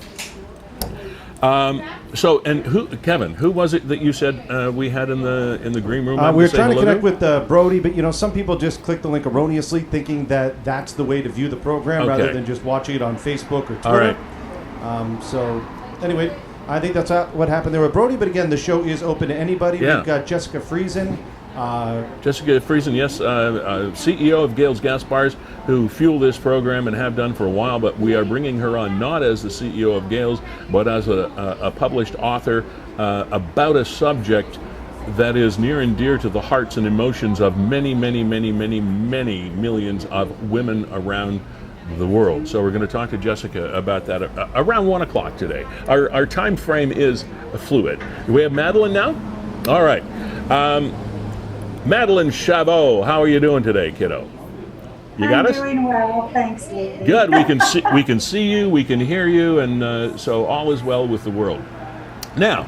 Kevin, who was it that you said we had in the green room? We were trying to connect with Brody, but some people just click the link erroneously, thinking that that's the way to view the program rather than just watching it on Facebook or Twitter. All right. So anyway, I think that's what happened there with Brody. But again, the show is open to anybody. Yeah. We've got Jessica Friesen. Jessica Friesen, yes, CEO of Gale's Gas Bars, who fuel this program and have done for a while, but we are bringing her on not as the CEO of Gale's, but as a published author about a subject that is near and dear to the hearts and emotions of many, many, many, many, many millions of women around the world. So we're going to talk to Jessica about that around 1 o'clock today. Our time frame is fluid. Do we have Madeline now? All right. Madeline Chabot, how are you doing today, kiddo? You got us? I'm doing well, thanks, Lee. Good. We can see you, we can hear you, and so all is well with the world. Now,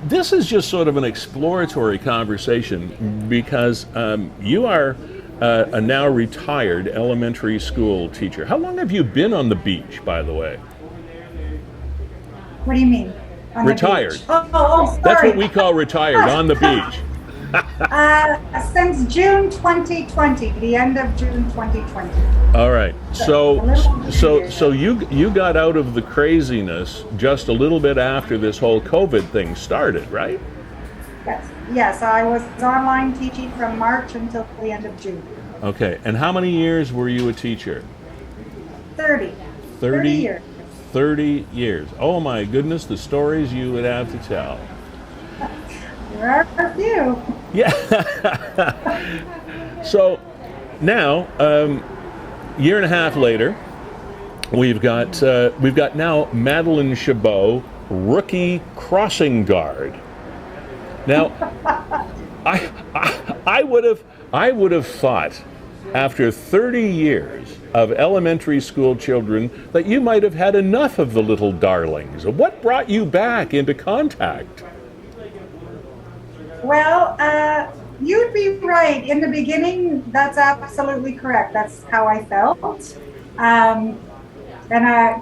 this is just sort of an exploratory conversation because you are a now retired elementary school teacher. How long have you been on the beach, by the way? What do you mean? On retired. The beach? Oh, sorry. That's what we call retired, on the beach. Since June 2020, the end of June 2020. All right. So you got out of the craziness just a little bit after this whole COVID thing started, right? Yes. I was online teaching from March until the end of June. Okay. And how many years were you a teacher? 30 years. 30 years. Oh my goodness, the stories you would have to tell. There are a few. Yeah. So now, year and a half later, we've got now Madeline Chabot, rookie crossing guard. Now, I would have thought, after 30 years of elementary school children, that you might have had enough of the little darlings. What brought you back into contact? Well, you'd be right. In the beginning, that's absolutely correct. That's how I felt. And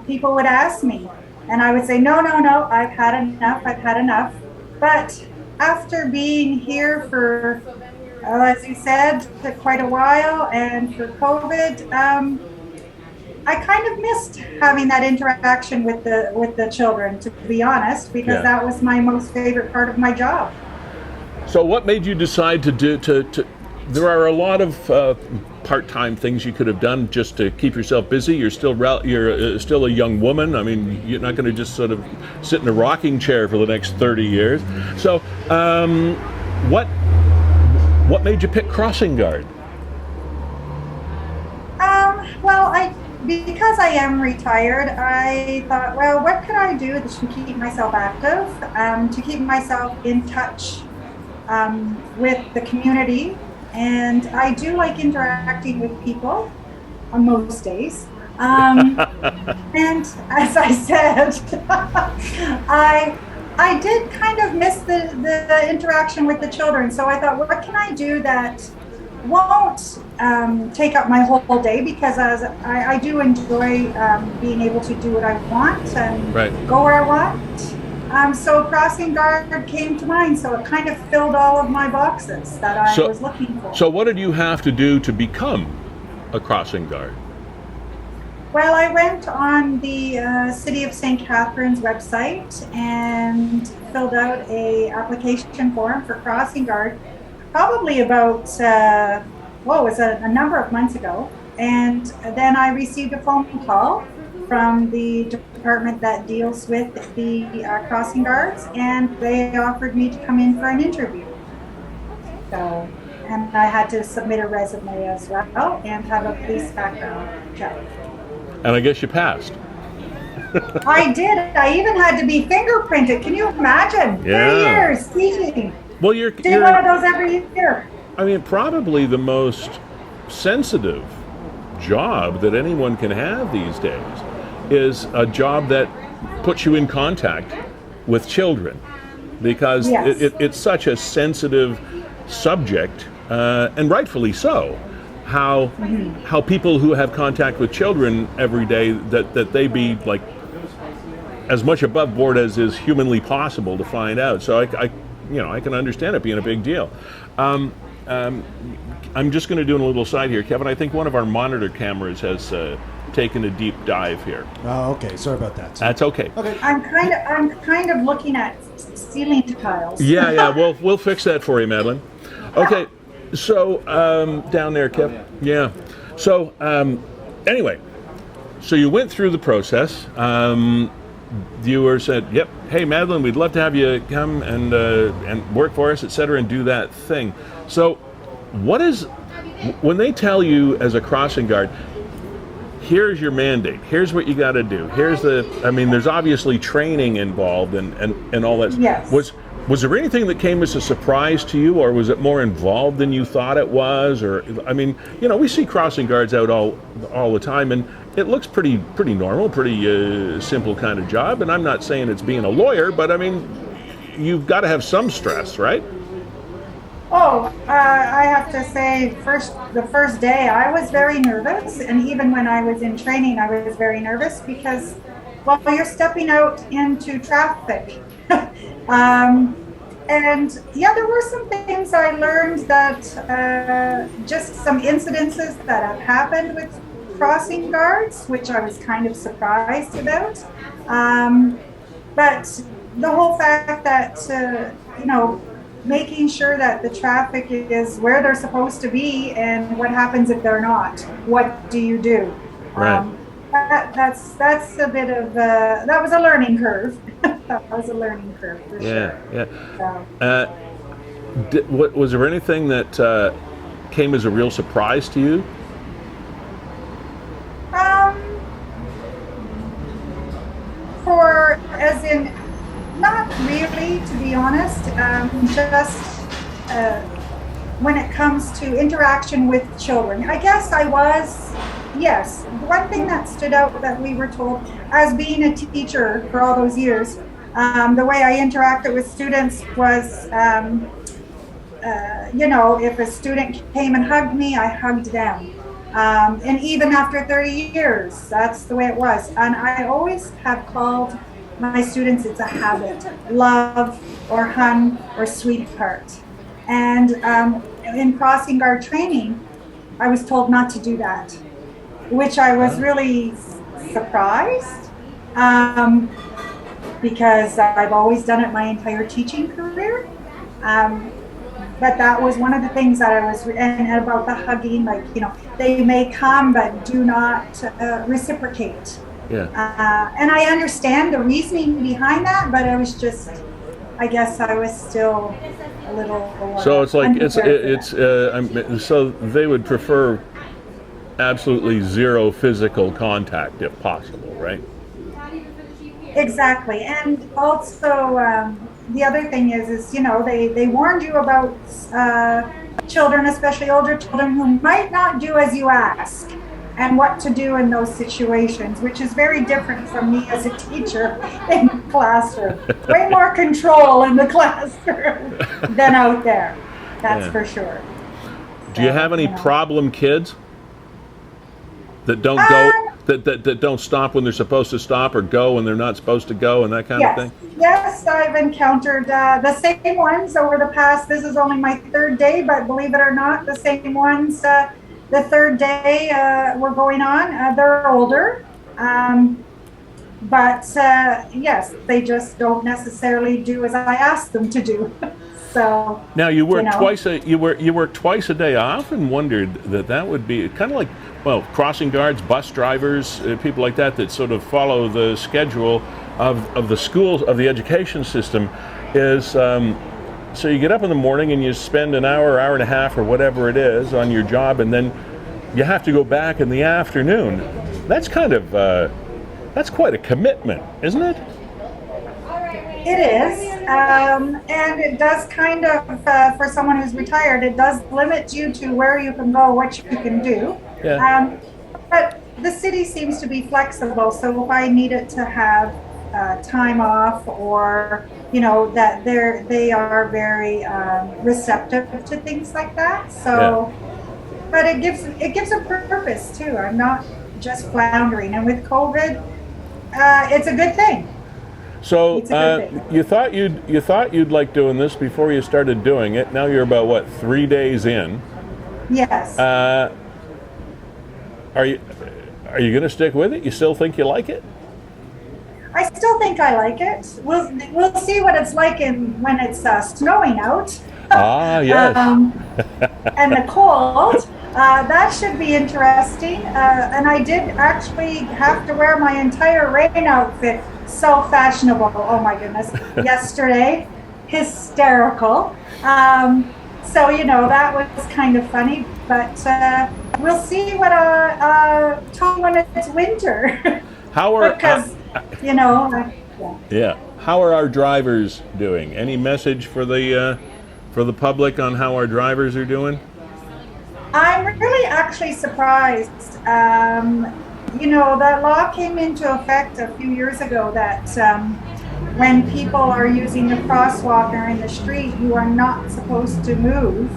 people would ask me, and I would say, no, I've had enough. But after being here for, as you said, quite a while, and for COVID, I kind of missed having that interaction with the children, to be honest, because that was my most favorite part of my job. So what made you decide to do, there are a lot of part-time things you could have done just to keep yourself busy. You're still a young woman. I mean, you're not going to just sort of sit in a rocking chair for the next 30 years. So what made you pick crossing guard? Because I am retired, I thought, well, what could I do to keep myself active, to keep myself in touch with the community, and I do like interacting with people on most days. And as I said, I did kind of miss the interaction with the children. So I thought, what can I do that won't take up my whole day? Because as I do enjoy being able to do what I want and go where I want. So crossing guard came to mind. So it kind of filled all of my boxes that I was looking for. So what did you have to do to become a crossing guard? Well, I went on the City of St. Catharines website and filled out a application form for crossing guard, probably about, it was a number of months ago. And then I received a phone call from the department that deals with the crossing guards, and they offered me to come in for an interview. So, and I had to submit a resume as well and have a police background check. And I guess you passed. I did. I even had to be fingerprinted. Can you imagine? 3 years teaching. Well, you're one of those every year. I mean, probably the most sensitive job that anyone can have these days is a job that puts you in contact with children, because it's such a sensitive subject, and rightfully so. How people who have contact with children every day, that they be like as much above board as is humanly possible to find out. So I can understand it being a big deal. I'm just going to do a little side here, Kevin. I think one of our monitor cameras has taken a deep dive here. Oh, okay. Sorry about that. That's okay. Okay. I'm kind of looking at ceiling tiles. Yeah. We'll fix that for you, Madeline. Okay. So down there, Kev. Yeah. So anyway, so you went through the process. You said, "Yep, hey Madeline, we'd love to have you come and work for us, etc., and do that thing." So, when they tell you as a crossing guard, here's your mandate, here's what you got to do, there's obviously training involved and all that. Yes. Was there anything that came as a surprise to you, or was it more involved than you thought it was? Or, we see crossing guards out all the time, and it looks pretty normal, pretty simple kind of job. And I'm not saying it's being a lawyer, but you've got to have some stress, right? Oh, I have to say, the first day I was very nervous, and even when I was in training, I was very nervous because, you're stepping out into traffic. And there were some things I learned that just some incidences that have happened with crossing guards, which I was kind of surprised about. But the whole fact that, making sure that the traffic is where they're supposed to be, and what happens if they're not, what do you do? Right. That's a bit of that was a learning curve. That was a learning curve for sure. Yeah. Was there anything that came as a real surprise to you? Not really, to be honest. Just when it comes to interaction with children, I guess I was. Yes, one thing that stood out that we were told as being a teacher for all those years, the way I interacted with students was, if a student came and hugged me, I hugged them. And even after 30 years, that's the way it was. And I always have called my students, it's a habit, love or hun or sweetheart. And in crossing guard training, I was told not to do that, which I was really surprised, because I've always done it my entire teaching career. But that was one of the things that I was, and about the hugging, they may come but do not reciprocate. Yeah. And I understand the reasoning behind that, but I was just, I guess I was still a little. So it's like so they would prefer absolutely zero physical contact if possible, right? Exactly, and also the other thing is, you know, they warned you about children, especially older children, who might not do as you ask, and what to do in those situations, which is very different from me as a teacher in the classroom. Way more control in the classroom than out there. That's for sure. Do you have any problem kids that don't go, that don't stop when they're supposed to stop, or go when they're not supposed to go, and that kind of thing? Yes, I've encountered the same ones over the past, this is only my third day, but believe it or not, the same ones, the third day we're going on, they're older. But yes, they just don't necessarily do as I ask them to do. So now you work you work twice a day. I often wondered that would be kind of like, well, crossing guards, bus drivers, people like that sort of follow the schedule of the schools, of the education system. Is so you get up in the morning and you spend an hour and a half or whatever it is on your job, and then you have to go back in the afternoon. That's kind of that's quite a commitment, isn't it? It is, and it does kind of, for someone who's retired, it does limit you to where you can go, what you can do. Yeah. But the city seems to be flexible, so if I needed to have time off, or, you know, that they are very receptive to things like that. So, but it gives a purpose too. I'm not just floundering, and with COVID, it's a good thing. So you thought you'd like doing this before you started doing it. Now you're about, what, 3 days in? Yes. Are you going to stick with it? You still think you like it? I still think I like it. We'll see what it's like when it's snowing out. Ah, yes. And the cold. That should be interesting. And I did actually have to wear my entire rain outfit. So fashionable. Oh my goodness. Yesterday, hysterical. So, you know, that was kind of funny, but we'll see what when it's winter. How are because, you know, yeah. How are our drivers doing? Any message for the public on how our drivers are doing? I'm really actually surprised. You know, that law came into effect a few years ago that when people are using the crosswalk or in the street, you are not supposed to move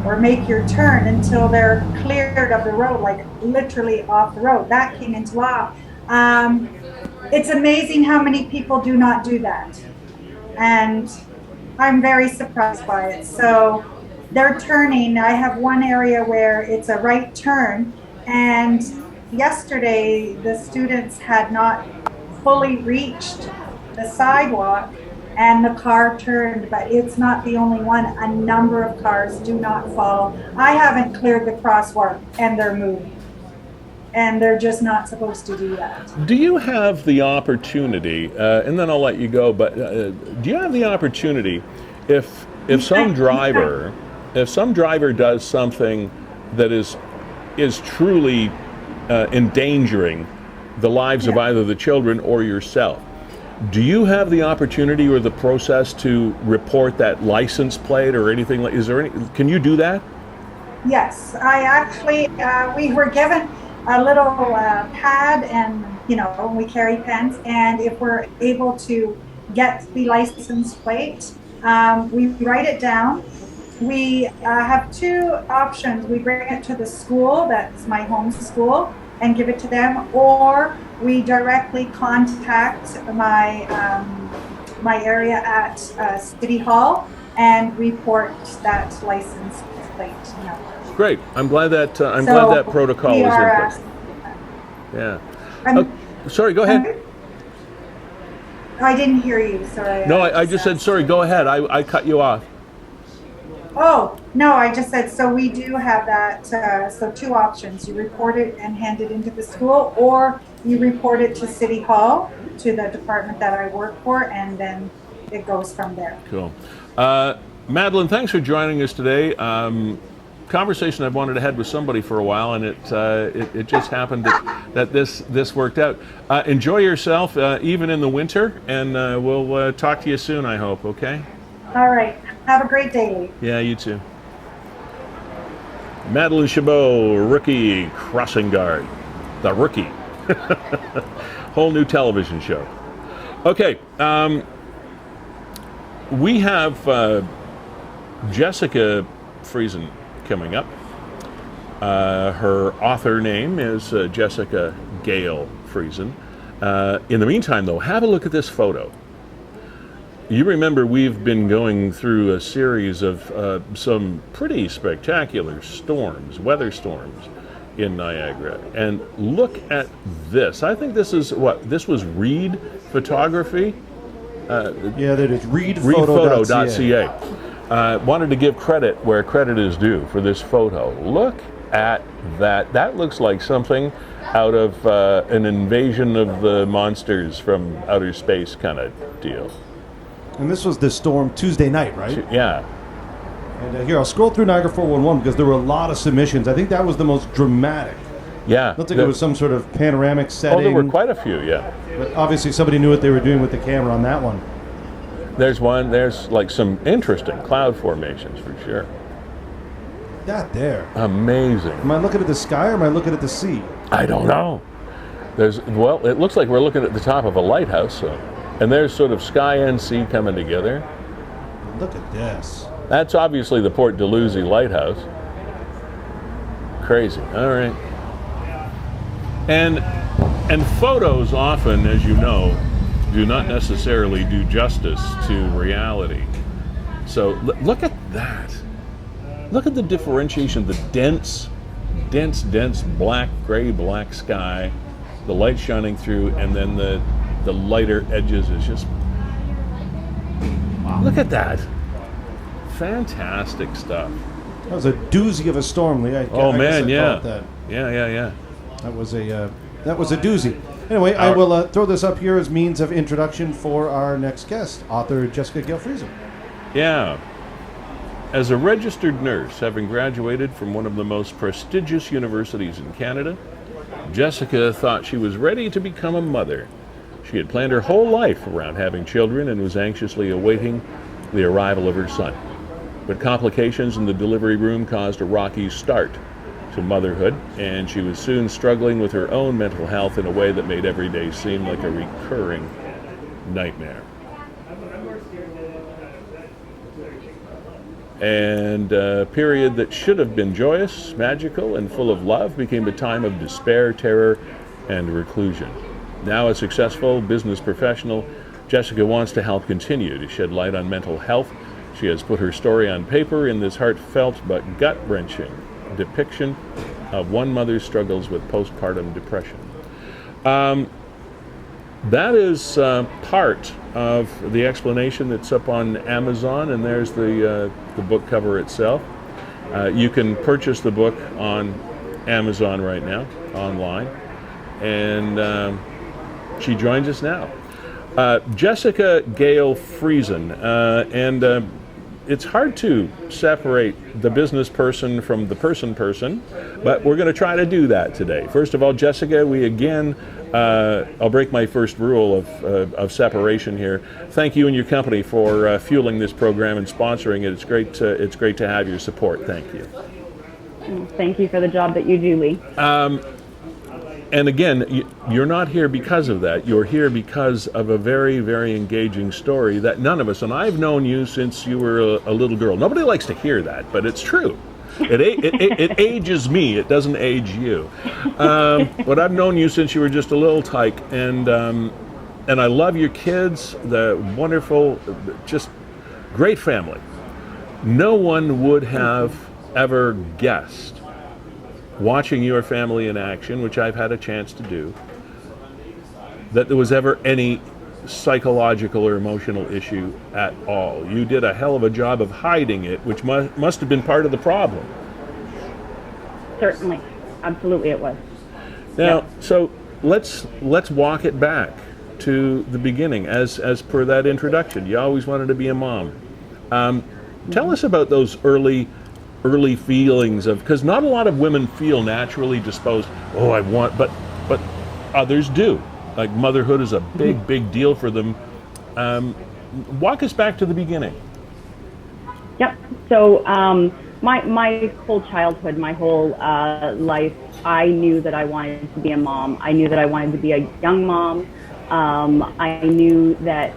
or make your turn until they're cleared of the road, like literally off the road. That came into law. It's amazing how many people do not do that. And I'm very surprised by it. So they're turning. I have one area where it's a right turn, and yesterday the students had not fully reached the sidewalk and the car turned, but it's not the only one. A number of cars do not follow. I haven't cleared the crosswalk and they're moving, and they're just not supposed to do that. Do you have the opportunity, and then I'll let you go, but do you have the opportunity if some driver does something that is truly endangering the lives of either the children or yourself, do you have the opportunity or the process to report that license plate or anything like? Can you do that? Yes, I actually we were given a little pad, and you know, we carry pens, and if we're able to get the license plate, we write it down. We have two options. We bring it to the school, that's my home school, and give it to them, or we directly contact my my area at City Hall and report that license plate. You know. Great. I'm glad that glad that protocol is in place. Yeah. Sorry. Go ahead. I didn't hear you. Sorry. No, I just said sorry. Go ahead. I cut you off. Oh, no, I just said, so we do have that, so two options. You report it and hand it into the school, or you report it to City Hall, to the department that I work for, and then it goes from there. Cool. Madeline, thanks for joining us today. conversation I've wanted to have with somebody for a while, and it just happened that this worked out. Enjoy yourself, even in the winter, and we'll talk to you soon, I hope, okay? All right. Have a great day. Yeah, you too. Madeline Chabot, rookie crossing guard. The rookie. Whole new television show. Okay, we have Jessica Friesen coming up. Her author name is Jessica Gale Friesen. In the meantime, though, have a look at this photo. You remember we've been going through a series of some pretty spectacular storms, weather storms in Niagara. And look at this. I think this is what? This was Reed Photography? Yeah, that is reedphoto.ca. Wanted to give credit where credit is due for this photo. Look at that. That looks like something out of an invasion of the monsters from outer space kind of deal. And this was the storm Tuesday night, right? Yeah. And here, I'll scroll through Niagara 411 because there were a lot of submissions. I think that was the most dramatic. Yeah. Looked like it was some sort of panoramic setting. Oh, there were quite a few, yeah. But obviously somebody knew what they were doing with the camera on that one. There's like some interesting cloud formations for sure. That there. Amazing. Am I looking at the sky or am I looking at the sea? I don't know. Well, it looks like we're looking at the top of a lighthouse, and there's sort of sky and sea coming together. Look at this. That's obviously the Port Dalhousie Lighthouse. Crazy. All right. And photos often, as you know, do not necessarily do justice to reality. So look at that. Look at the differentiation, the dense black, gray-black sky, the light shining through, and then the lighter edges is just, wow. Look at that. Fantastic stuff. That was a doozy of a storm, Lee. I guess yeah. That. Yeah. That was a doozy. Anyway, I will throw this up here as means of introduction for our next guest, author Jessica Gale Friesen. Yeah. As a registered nurse, having graduated from one of the most prestigious universities in Canada, Jessica thought she was ready to become a mother. She had planned her whole life around having children and was anxiously awaiting the arrival of her son. But complications in the delivery room caused a rocky start to motherhood, and she was soon struggling with her own mental health in a way that made every day seem like a recurring nightmare. And a period that should have been joyous, magical, and full of love became a time of despair, terror, and reclusion. Now a successful business professional, Jessica wants to help continue to shed light on mental health. She has put her story on paper in this heartfelt but gut-wrenching depiction of one mother's struggles with postpartum depression. That is part of the explanation that's up on Amazon, and there's the book cover itself. You can purchase the book on Amazon right now, online, and she joins us now. Jessica Gale Friesen, and it's hard to separate the business person from the person, but we're going to try to do that today. First of all, Jessica, we again, I'll break my first rule of separation here. Thank you and your company for fueling this program and sponsoring it. It's great to have your support. Thank you. Thank you for the job that you do, Lee. And again, you're not here because of that. You're here because of a very, very engaging story that none of us, and I've known you since you were a little girl. Nobody likes to hear that, but it's true. It ages me. It doesn't age you. But I've known you since you were just a little tyke, and I love your kids. The wonderful, just great family. No one would have ever guessed, watching your family in action, which I've had a chance to do, that there was ever any psychological or emotional issue at all. You did a hell of a job of hiding it, which must have been part of the problem. Certainly. Absolutely it was. Now, yeah. So let's walk it back to the beginning, as per that introduction. You always wanted to be a mom. Tell us about those early early feelings of, because not a lot of women feel naturally disposed, oh, I want, but others do. Like motherhood is a big deal for them. Walk us back to the beginning. Yep. So my whole childhood, my whole life, I knew that I wanted to be a mom. I knew that I wanted to be a young mom. I knew that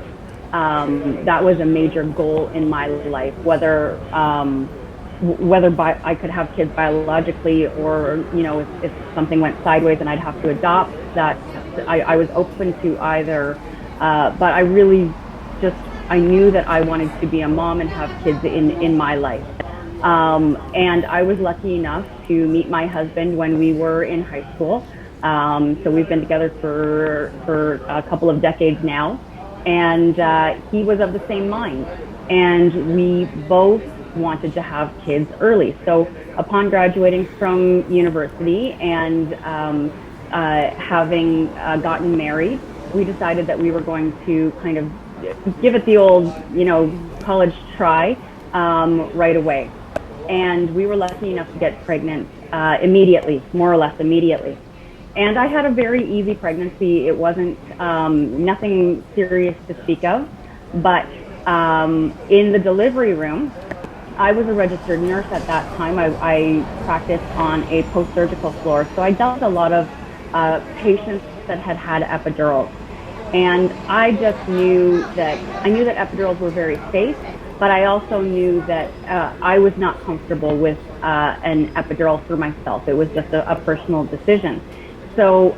that was a major goal in my life, whether I could have kids biologically, or if something went sideways and I'd have to adopt. That I was open to either, but I really I knew that I wanted to be a mom and have kids in my life. And I was lucky enough to meet my husband when we were in high school. So we've been together for a couple of decades now, and he was of the same mind, and we both wanted to have kids early. So upon graduating from university and having gotten married, we decided that we were going to kind of give it the old, college try right away. And we were lucky enough to get pregnant immediately, more or less immediately. And I had a very easy pregnancy. It wasn't nothing serious to speak of, but in the delivery room, I was a registered nurse at that time. I practiced on a post-surgical floor, so I dealt with a lot of patients that had epidurals. And I just knew that epidurals were very safe, but I also knew that I was not comfortable with an epidural for myself. It was just a personal decision. So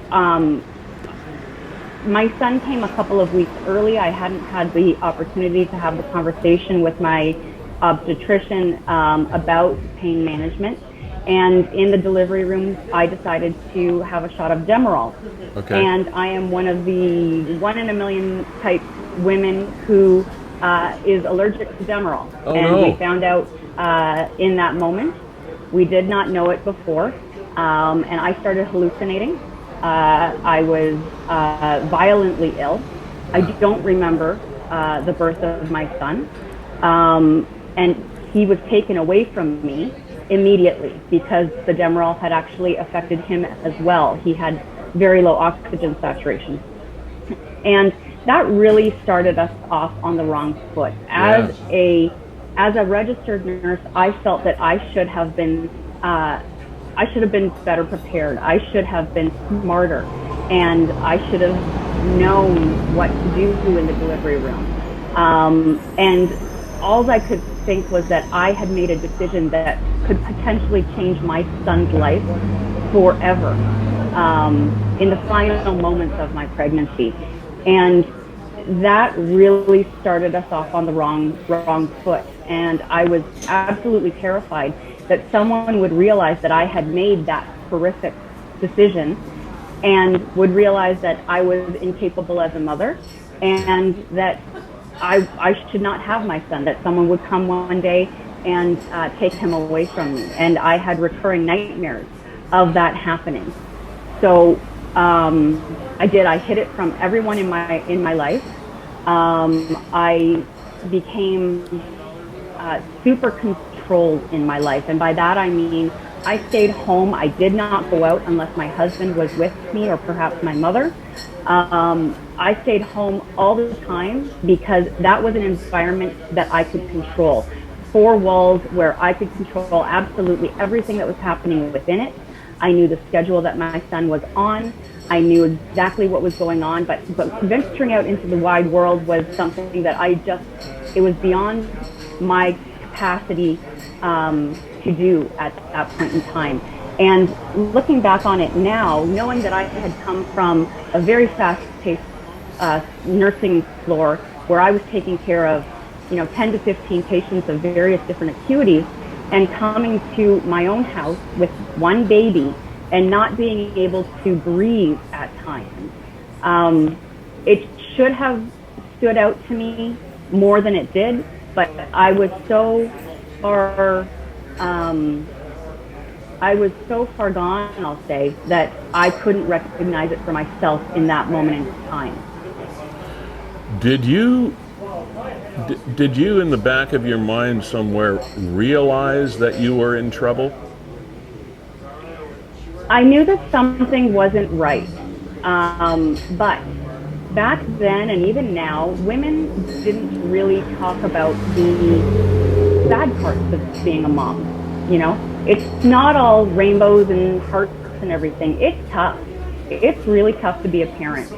my son came a couple of weeks early. I hadn't had the opportunity to have the conversation with my obstetrician about pain management. And in the delivery room, I decided to have a shot of Demerol. Okay. And I am one of the 1 in a million type women who is allergic to Demerol. Oh, and no. we found out in that moment. We did not know it before. And I started hallucinating. I was violently ill. I don't remember the birth of my son. And he was taken away from me immediately because the Demerol had actually affected him as well. He had very low oxygen saturation. And that really started us off on the wrong foot. As a registered nurse, I felt that I should have been better prepared. I should have been smarter, and I should have known what to do in the delivery room. And all I could think was that I had made a decision that could potentially change my son's life forever in the final moments of my pregnancy. And that really started us off on the wrong foot. And I was absolutely terrified that someone would realize that I had made that horrific decision and would realize that I was incapable as a mother and that I should not have my son, that someone would come one day and take him away from me. And I had recurring nightmares of that happening. So I hid it from everyone in my life. I became super controlled in my life. And by that I mean I stayed home. I did not go out unless my husband was with me or perhaps my mother. I stayed home all the time because that was an environment that I could control. 4 walls where I could control absolutely everything that was happening within it. I knew the schedule that my son was on. I knew exactly what was going on, but venturing out into the wide world was something that it was beyond my capacity to do at that point in time. And looking back on it now, knowing that I had come from a very fast-paced nursing floor where I was taking care of 10 to 15 patients of various different acuities, and coming to my own house with 1 baby and not being able to breathe at times. It should have stood out to me more than it did, but I was so far gone, I'll say, that I couldn't recognize it for myself in that moment in time. Did you Did you, in the back of your mind somewhere, realize that you were in trouble? I knew that something wasn't right. But back then and even now, women didn't really talk about the bad parts of being a mom. You know, it's not all rainbows and hearts and everything. It's tough. It's really tough to be a parent.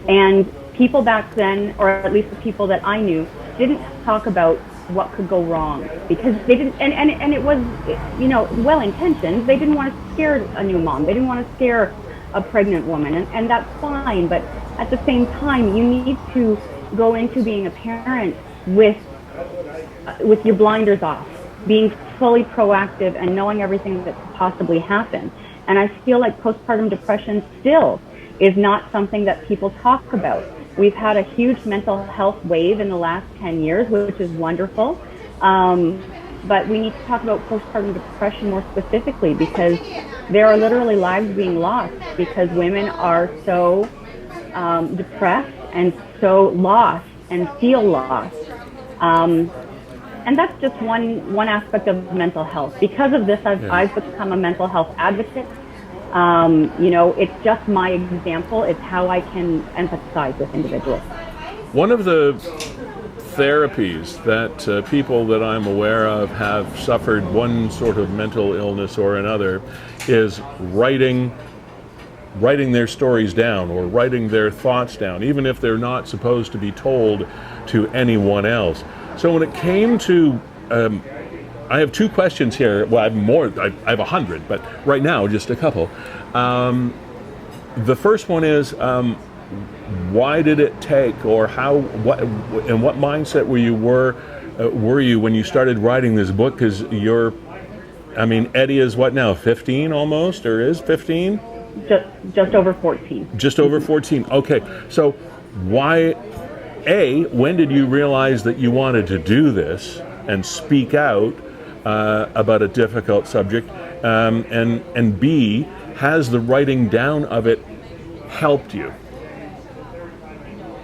And people back then, or at least the people that I knew, didn't talk about what could go wrong because they didn't, and it was, you know, well-intentioned. They didn't want to scare a new mom. They didn't want to scare a pregnant woman, and that's fine. But at the same time, you need to go into being a parent with your blinders off, being fully proactive and knowing everything that could possibly happen. And I feel like postpartum depression still is not something that people talk about. We've had a huge mental health wave in the last 10 years, which is wonderful. But we need to talk about postpartum depression more specifically because there are literally lives being lost because women are so depressed and so lost and feel lost. And that's just one aspect of mental health. Because of this, I've become a mental health advocate. You know, it's just my example. It's how I can empathize with individuals. One of the therapies that people that I'm aware of have suffered one sort of mental illness or another is writing their stories down or writing their thoughts down, even if they're not supposed to be told to anyone else. So when it came to, I have two questions here. Well, I have more. I have 100, but right now just a couple. The first one is, why did it take, or what mindset were you when you started writing this book? Because Eddie is what now, 15 almost, or is 15? Just over 14. Just over 14. Okay, so why? When did you realize that you wanted to do this and speak out about a difficult subject? And B, has the writing down of it helped you?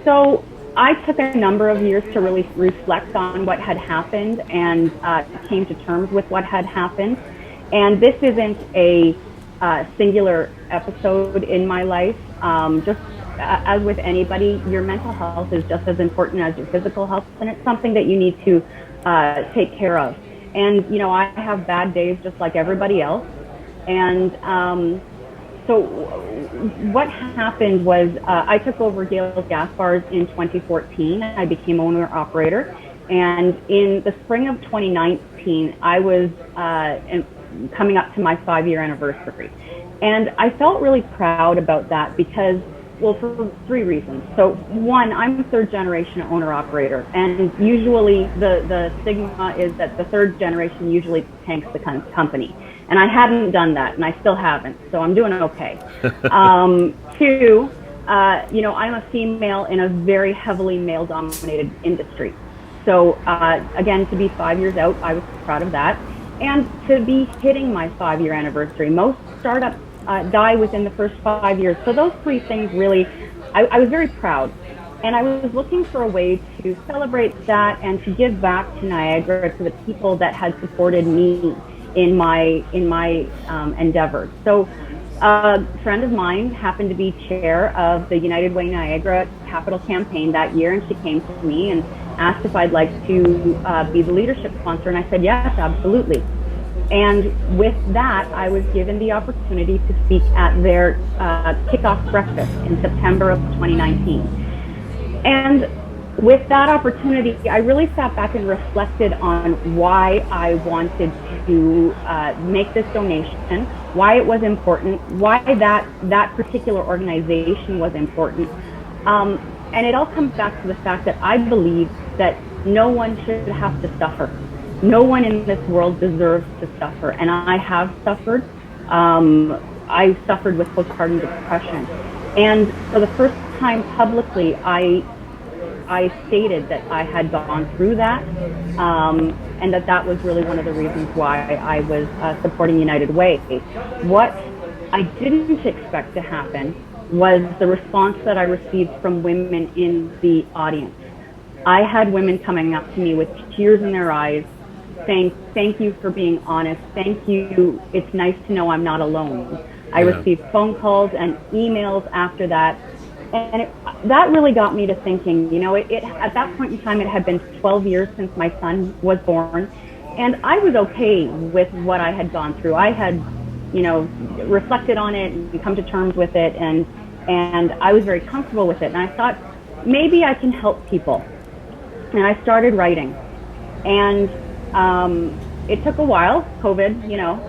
So I took a number of years to really reflect on what had happened and came to terms with what had happened. And this isn't a singular episode in my life. Just as with anybody, your mental health is just as important as your physical health, and it's something that you need to take care of. And, you know, I have bad days just like everybody else. And so what happened was I took over Gale's Gas Bars in 2014. I became owner-operator. And in the spring of 2019, I was coming up to my 5-year anniversary. And I felt really proud about that because, well, for 3 reasons. So one, I'm a third generation owner operator, and usually the stigma is that the third generation usually tanks the company. And I hadn't done that, and I still haven't, so I'm doing okay. 2, you know, I'm a female in a very heavily male-dominated industry. So again, to be 5 years out, I was proud of that. And to be hitting my 5-year anniversary. Most startups die within the first 5 years. So those 3 things really, I was very proud. And I was looking for a way to celebrate that and to give back to Niagara, to the people that had supported me in my endeavors. So a friend of mine happened to be chair of the United Way Niagara capital campaign that year, and she came to me and asked if I'd like to be the leadership sponsor, and I said yes, absolutely. And with that, I was given the opportunity to speak at their kickoff breakfast in September of 2019. And with that opportunity, I really sat back and reflected on why I wanted to make this donation, why it was important, why that particular organization was important. And it all comes back to the fact that I believe that no one should have to suffer. No one in this world deserves to suffer, and I have suffered. I suffered with postpartum depression. And for the first time publicly, I stated that I had gone through that, and that was really one of the reasons why I was supporting United Way. What I didn't expect to happen was the response that I received from women in the audience. I had women coming up to me with tears in their eyes saying, thank you for being honest. Thank you. It's nice to know I'm not alone. I received phone calls and emails after that. And that really got me to thinking, you know, at that point in time, it had been 12 years since my son was born. And I was okay with what I had gone through. I had, you know, reflected on it and come to terms with it. And I was very comfortable with it. And I thought, maybe I can help people. And I started writing. And it took a while, COVID, you know.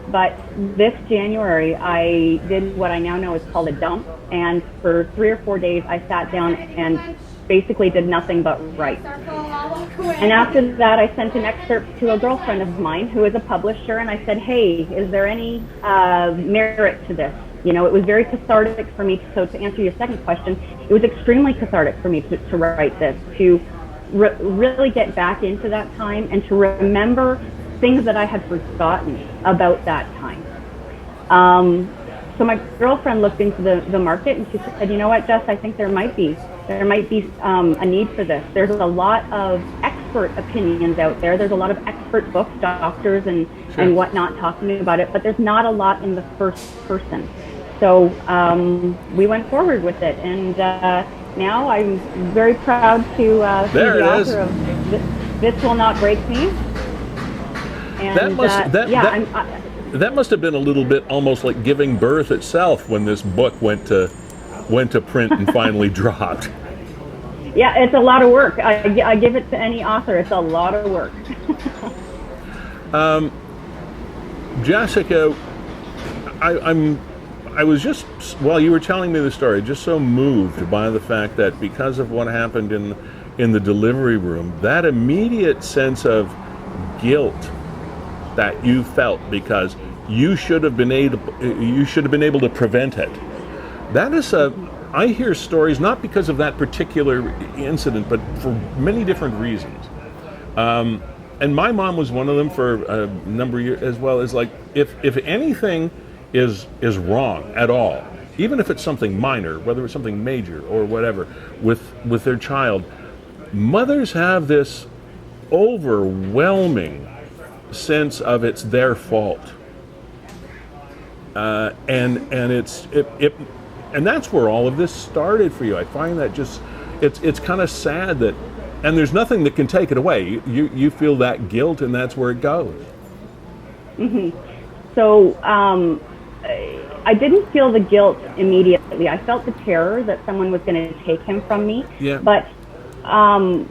But this January, I did what I now know is called a dump. And for 3 or 4 days, I sat down and basically did nothing but write. And after that, I sent an excerpt to a girlfriend of mine who is a publisher, and I said, hey, is there any merit to this? You know, it was very cathartic for me. So to answer your second question, it was extremely cathartic for me to write this, to really get back into that time and to remember things that I had forgotten about that time. So my girlfriend looked into the market and she said, you know what, Jess, I think there might be a need for this. There's a lot of expert opinions out there. There's a lot of expert books, doctors and whatnot talking about it, but there's not a lot in the first person. So we went forward with it, and now I'm very proud to be the author of This Will Not Break Me. And that must have been a little bit almost like giving birth itself when this book went to print and finally dropped. Yeah, it's a lot of work. I give it to any author. It's a lot of work. Jessica, I was just, while you were telling me the story, just so moved by the fact that because of what happened in the delivery room, that immediate sense of guilt that you felt because you should have been able to prevent it. That is I hear stories not because of that particular incident, but for many different reasons. And my mom was one of them for a number of years, as well as like if anything is wrong at all, even if it's something minor, whether it's something major or whatever, with their child, mothers have this overwhelming sense of it's their fault, and that's where all of this started for you. I find that just it's kind of sad that, and there's nothing that can take it away. You feel that guilt, and that's where it goes. Mm-hmm. So I didn't feel the guilt immediately. I felt the terror that someone was going to take him from me. Yeah. But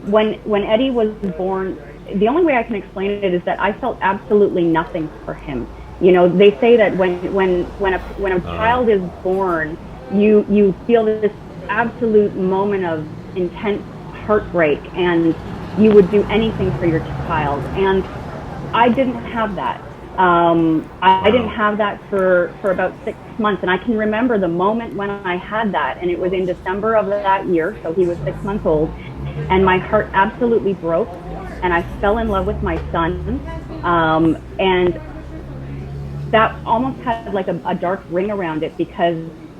when Eddie was born, the only way I can explain it is that I felt absolutely nothing for him. You know, they say that when a child is born, you feel this absolute moment of intense heartbreak, and you would do anything for your child. And I didn't have that. I didn't have that for about 6 months, and I can remember the moment when I had that, and it was in December of that year, so he was 6 months old, and my heart absolutely broke, and I fell in love with my son, and that almost had like a dark ring around it, because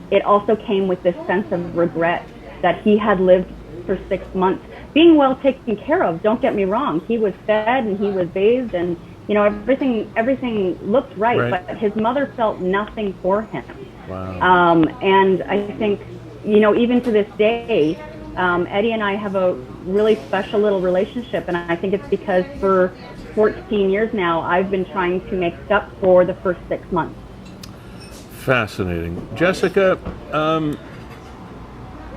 it also came with this sense of regret that he had lived for 6 months being well taken care of. Don't get me wrong, he was fed and he was bathed, and you know, everything looked right, but his mother felt nothing for him. Wow. And I think, you know, even to this day, Eddie and I have a really special little relationship, and I think it's because for 14 years now, I've been trying to make up for the first 6 months. Fascinating. Jessica,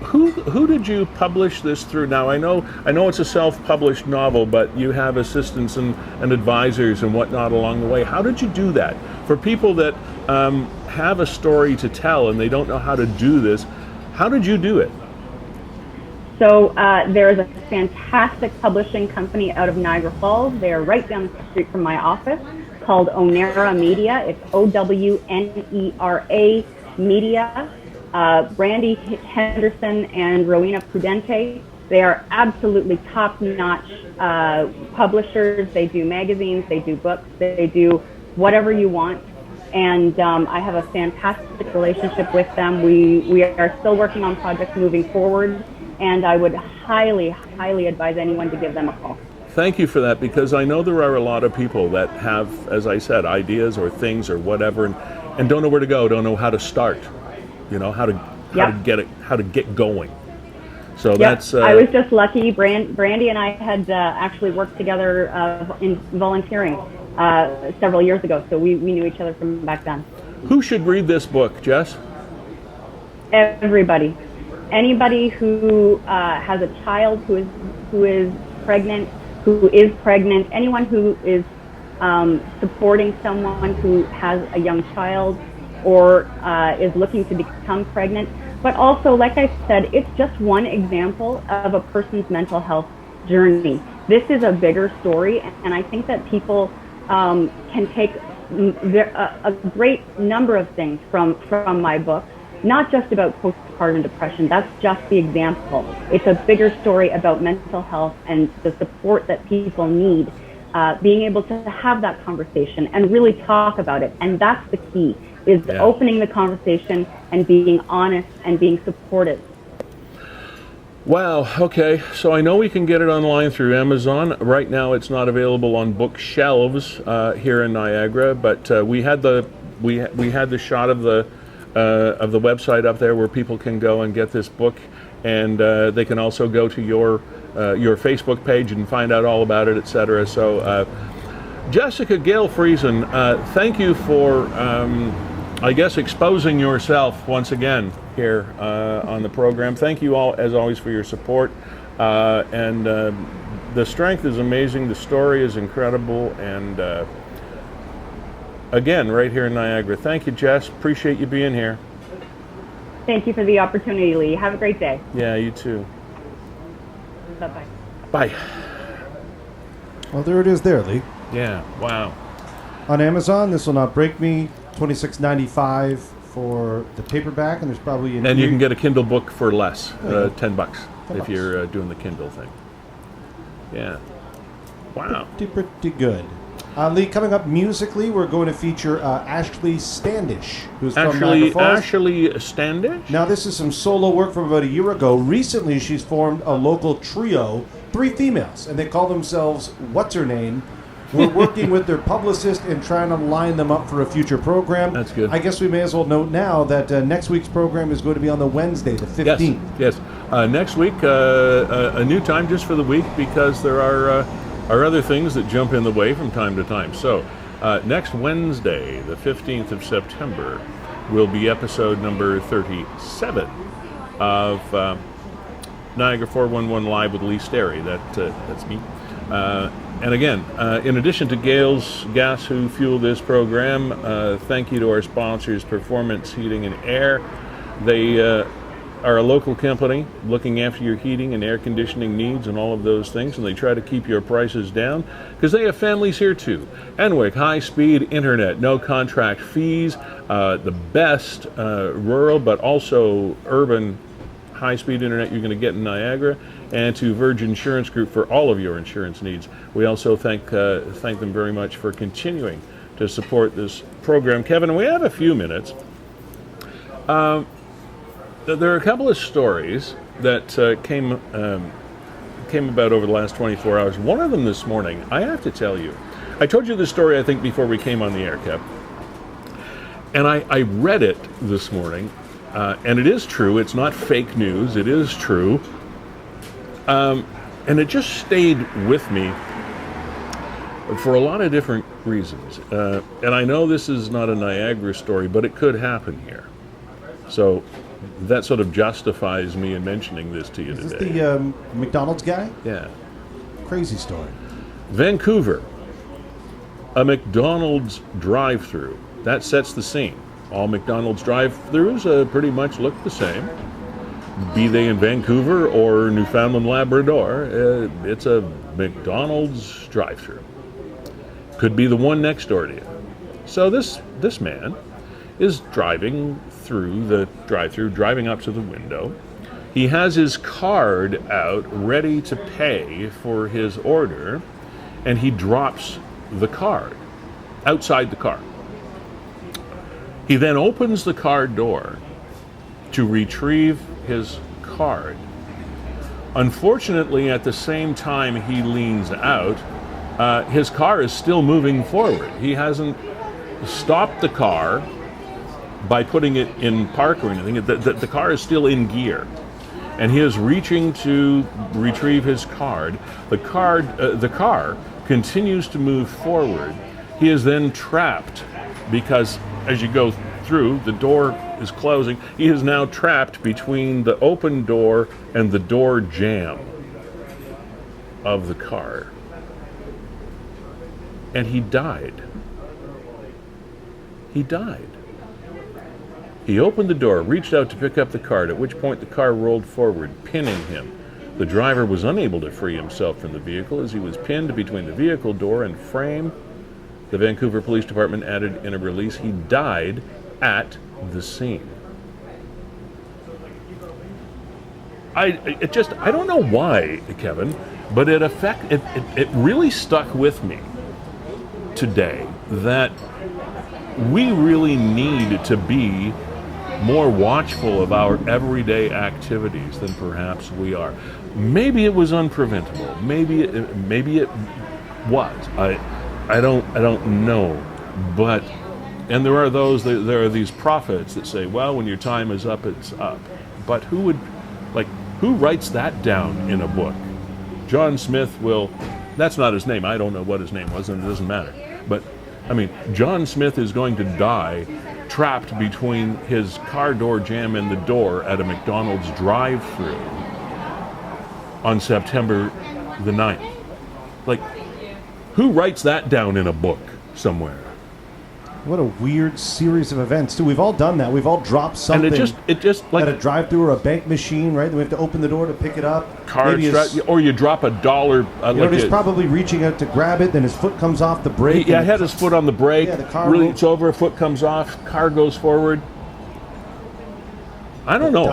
who did you publish this through? Now, I know it's a self-published novel, but you have assistants and advisors and whatnot along the way. How did you do that? For people that have a story to tell and they don't know how to do this, how did you do it? So there's a fantastic publishing company out of Niagara Falls. They're right down the street from my office, called Onera Media. It's OWNERA Media. Brandy Henderson and Rowena Prudente. They are absolutely top-notch publishers. They do magazines, they do books, they do whatever you want. And I have a fantastic relationship with them. We are still working on projects moving forward. and I would highly, highly advise anyone to give them a call. Thank you for that, because I know there are a lot of people that have, as I said, ideas or things or whatever, and don't know where to go, don't know how to start, how to get going. So that's. I was just lucky. Brandy and I had actually worked together in volunteering several years ago, so we knew each other from back then. Who should read this book, Jess? Everybody, anybody who has a child who is pregnant, anyone who is supporting someone who has a young child or is looking to become pregnant. But also, like I said, it's just one example of a person's mental health journey. This is a bigger story, and I think that people can take a great number of things from my book, not just about postpartum depression. That's just the example. It's a bigger story about mental health and the support that people need, being able to have that conversation and really talk about it. And that's the key, is opening the conversation and being honest and being supportive. Wow, okay. So I know we can get it online through Amazon. Right now it's not available on bookshelves here in Niagara, but we had the shot of the website up there where people can go and get this book, and they can also go to your Facebook page and find out all about it, etc. So Jessica Gale Friesen, thank you for exposing yourself once again here on the program. Thank you all, as always, for your support, and the strength is amazing, the story is incredible, and again, right here in Niagara. Thank you, Jess. Appreciate you being here. Thank you for the opportunity, Lee. Have a great day. Yeah, you too. Bye-bye. Bye. Well, there it is there, Lee. Yeah, wow. On Amazon, This Will Not Break Me, $26.95 for the paperback, and there's probably And you can get a Kindle book for less, $10 if $10. you're doing the Kindle thing. Yeah. Wow. Pretty good. Lee, coming up musically, we're going to feature Ashley Standish, who's from Niagara Falls. Ashley Standish? Now, this is some solo work from about a year ago. Recently, she's formed a local trio, 3 females, and they call themselves What's Her Name. We're working with their publicist and trying to line them up for a future program. That's good. I guess we may as well note now that next week's program is going to be on the Wednesday, the 15th. Yes. Next week, a new time just for the week, because there are other things that jump in the way from time to time. So next Wednesday, the 15th of September, will be episode number 37 of Niagara 411 Live with Lee Sterry. That's me. And again, in addition to Gale's Gas, who fuel this program, thank you to our sponsors, Performance Heating and Air. They are a local company looking after your heating and air conditioning needs and all of those things, and they try to keep your prices down because they have families here too. Enwick, high-speed internet, no contract fees, the best rural but also urban high-speed internet you're going to get in Niagara, and to Virgin Insurance Group for all of your insurance needs. We also thank them very much for continuing to support this program. Kevin, we have a few minutes. There are a couple of stories that came about over the last 24 hours. One of them this morning, I have to tell you, I told you this story, I think, before we came on the air, Kev. And I read it this morning, and it is true. It's not fake news. It is true. And it just stayed with me for a lot of different reasons. And I know this is not a Niagara story, but it could happen here. So that sort of justifies me in mentioning this to you today. Is this the McDonald's guy? Yeah. Crazy story. Vancouver, a McDonald's drive-through. That sets the scene. All McDonald's drive-thrus pretty much look the same. Be they in Vancouver or Newfoundland, Labrador, it's a McDonald's drive-through. Could be the one next door to you. So this man is driving through the drive-through, driving up to the window. He has his card out, ready to pay for his order, and he drops the card outside the car. He then opens the car door to retrieve his card. Unfortunately, at the same time he leans out, his car is still moving forward. He hasn't stopped the car by putting it in park or anything. The car is still in gear, and he is reaching to retrieve his card. The car continues to move forward. He is then trapped because as you go through, the door is closing. He is now trapped between the open door and the door jamb of the car. And he died. He died. He opened the door, reached out to pick up the card, at which point the car rolled forward, pinning him. The driver was unable to free himself from the vehicle as he was pinned between the vehicle door and frame. The Vancouver Police Department added in a release, he died at the scene. I don't know why, Kevin, but it really stuck with me today that we really need to be more watchful of our everyday activities than perhaps we are. Maybe it was unpreventable. Maybe it was. I don't know. But and there are these prophets that say, well, when your time is up, it's up. But who writes that down in a book? John Smith will. That's not his name. I don't know what his name was, and it doesn't matter. But I mean, John Smith is going to die trapped between his car door jamb and the door at a McDonald's drive-thru on September the 9th. Like, who writes that down in a book somewhere? What a weird series of events, too. We've all done that. We've all dropped something and it just like at a drive-thru or a bank machine, right? Then we have to open the door to pick it up. Or you drop $1. He's probably reaching out to grab it, then his foot comes off the brake. He had his foot on the brake. Yeah, the car it's over, a foot comes off, car goes forward. I don't know.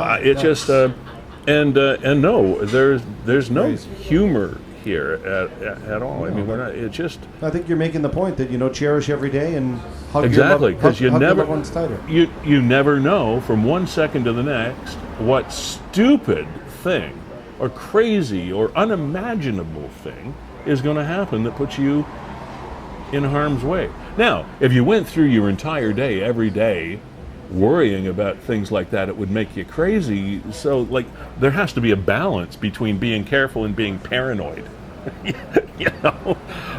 And no, there's no humor here at all. I mean, we're not. It's just. I think you're making the point that cherish every day and hug exactly because you hug never your ones tighter. You never know from one second to the next what stupid thing or crazy or unimaginable thing is going to happen that puts you in harm's way. Now, if you went through your entire day every day worrying about things like that, it would make you crazy. So, there has to be a balance between being careful and being paranoid.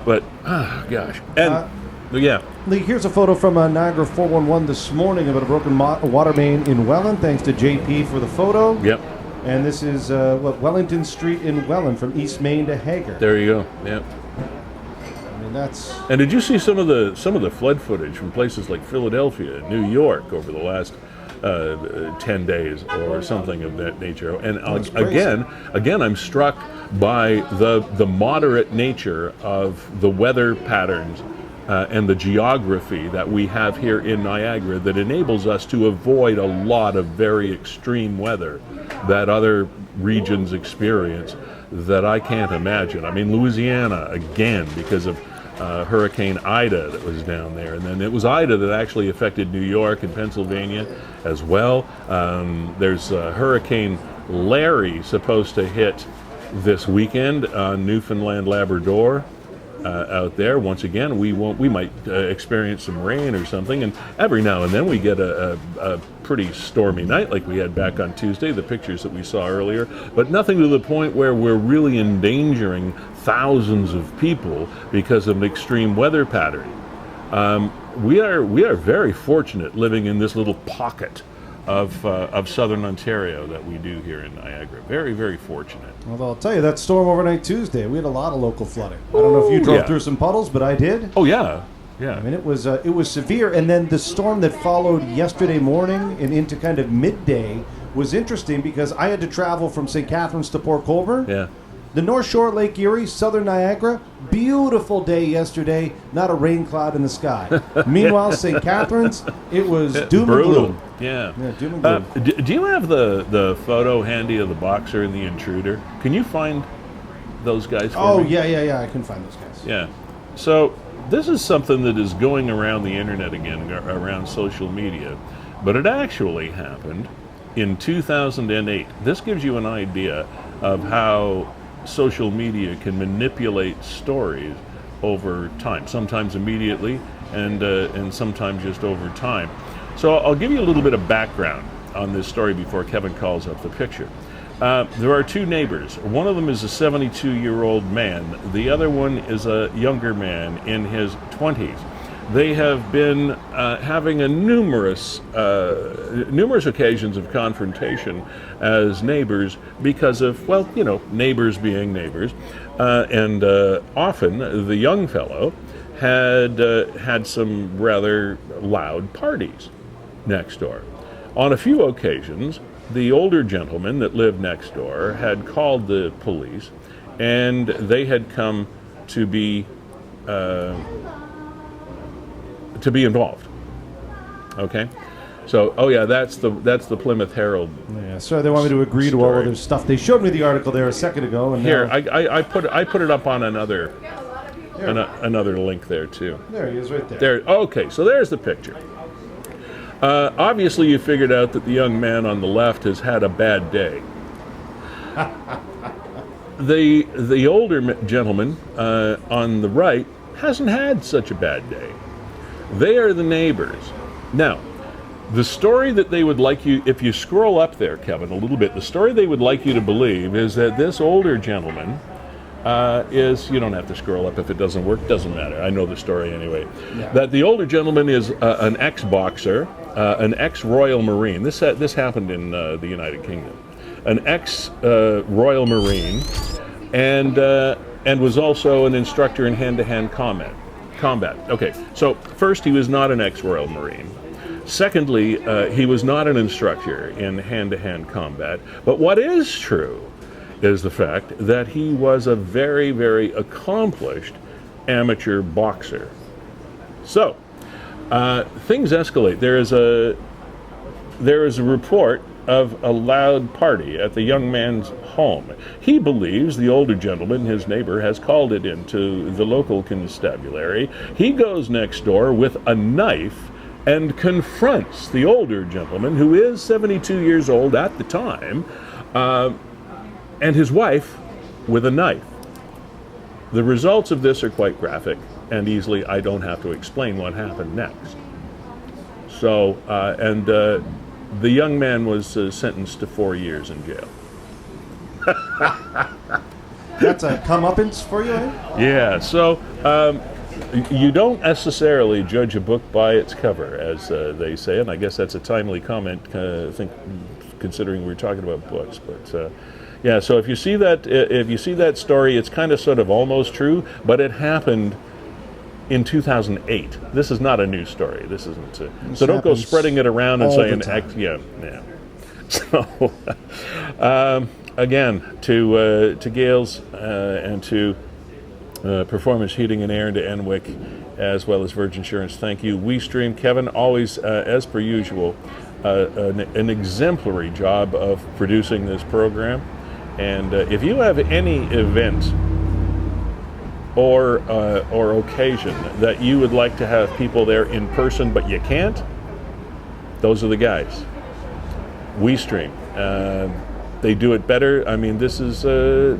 But gosh, and yeah. Lee, here's a photo from Niagara 411 this morning about a broken water main in Welland. Thanks to JP for the photo. Yep. And this is Wellington Street in Welland, from East Main to Hager. There you go. Yep. I mean, that's. And did you see some of the flood footage from places like Philadelphia, New York, over the last 10 days or something of that nature? And again, I'm struck by the moderate nature of the weather patterns and the geography that we have here in Niagara that enables us to avoid a lot of very extreme weather that other regions experience that I can't imagine. I mean, Louisiana, again, because of Hurricane Ida that was down there. And then it was Ida that actually affected New York and Pennsylvania as well. There's Hurricane Larry supposed to hit this weekend on Newfoundland, Labrador. Out there, once again, we might experience some rain or something, and every now and then we get a pretty stormy night like we had back on Tuesday, the pictures that we saw earlier, but nothing to the point where we're really endangering thousands of people because of an extreme weather pattern. We are very fortunate living in this little pocket of southern Ontario that we do here in Niagara. Very, very fortunate. Well, I'll tell you, that storm overnight Tuesday, we had a lot of local flooding. I don't know if you drove through some puddles, but I did. Oh, yeah. Yeah. I mean, it was severe. And then the storm that followed yesterday morning and into kind of midday was interesting because I had to travel from St. Catharines to Port Colborne. Yeah. The North Shore, Lake Erie, southern Niagara, beautiful day yesterday, not a rain cloud in the sky. Meanwhile, St. Catharines, it was doom and gloom. Yeah, doom and gloom. Do you have the photo handy of the boxer and the intruder? Can you find those guys for me? Yeah, I can find those guys. Yeah. So this is something that is going around the internet again, around social media, but it actually happened in 2008. This gives you an idea of how social media can manipulate stories over time, sometimes immediately and sometimes just over time. So I'll give you a little bit of background on this story before Kevin calls up the picture. There are two neighbors. One of them is a 72-year-old man. The other one is a younger man in his 20s. They have been having a numerous occasions of confrontation as neighbors because of, well, you know, neighbors being neighbors. And often the young fellow had some rather loud parties next door. On a few occasions, the older gentleman that lived next door had called the police, and they had come to be involved. Okay, so that's the Plymouth Herald. Yeah, so they want me to agree to all of their stuff. They showed me the article there a second ago, and here now... I put it up on another link there too. There he is, right there. There. Okay, so there's the picture. Obviously, you figured out that the young man on the left has had a bad day. The older gentleman on the right hasn't had such a bad day. They are the neighbors. Now, the story that they would like you, if you scroll up there, Kevin, a little bit, the story they would like you to believe is that this older gentleman is, you don't have to scroll up if it doesn't work, doesn't matter. I know the story anyway. Yeah. That the older gentleman is an ex-boxer, an ex-Royal Marine. This happened in the United Kingdom. An ex-Royal Marine, and was also an instructor in hand-to-hand combat. Okay, so first, he was not an ex-Royal Marine. Secondly, he was not an instructor in hand-to-hand combat. But what is true is the fact that he was a very, very accomplished amateur boxer. So, things escalate. There is a report of a loud party at the young man's home. He believes the older gentleman, his neighbor, has called it into the local constabulary. He goes next door with a knife and confronts the older gentleman, who is 72 years old at the time, and his wife with a knife. The results of this are quite graphic, and easily I don't have to explain what happened next. So, the young man was sentenced to 4 years in jail. That's a comeuppance for you, eh? Yeah, so you don't necessarily judge a book by its cover, as they say, and I guess that's a timely comment, considering we're talking about books. But yeah, so if you see that story, it's kind of sort of almost true, but it happened in 2008. This is not a news story. This isn't. So don't go spreading it around and saying, yeah. So again, to Gale's and to Performance Heating and Air, and to Enwick, as well as Virgin Insurance, thank you. WeeStreem, Kevin, always, as per usual, an exemplary job of producing this program. And if you have any event or occasion that you would like to have people there in person but you can't, those are the guys. WeeStream. They do it better. I mean, this is a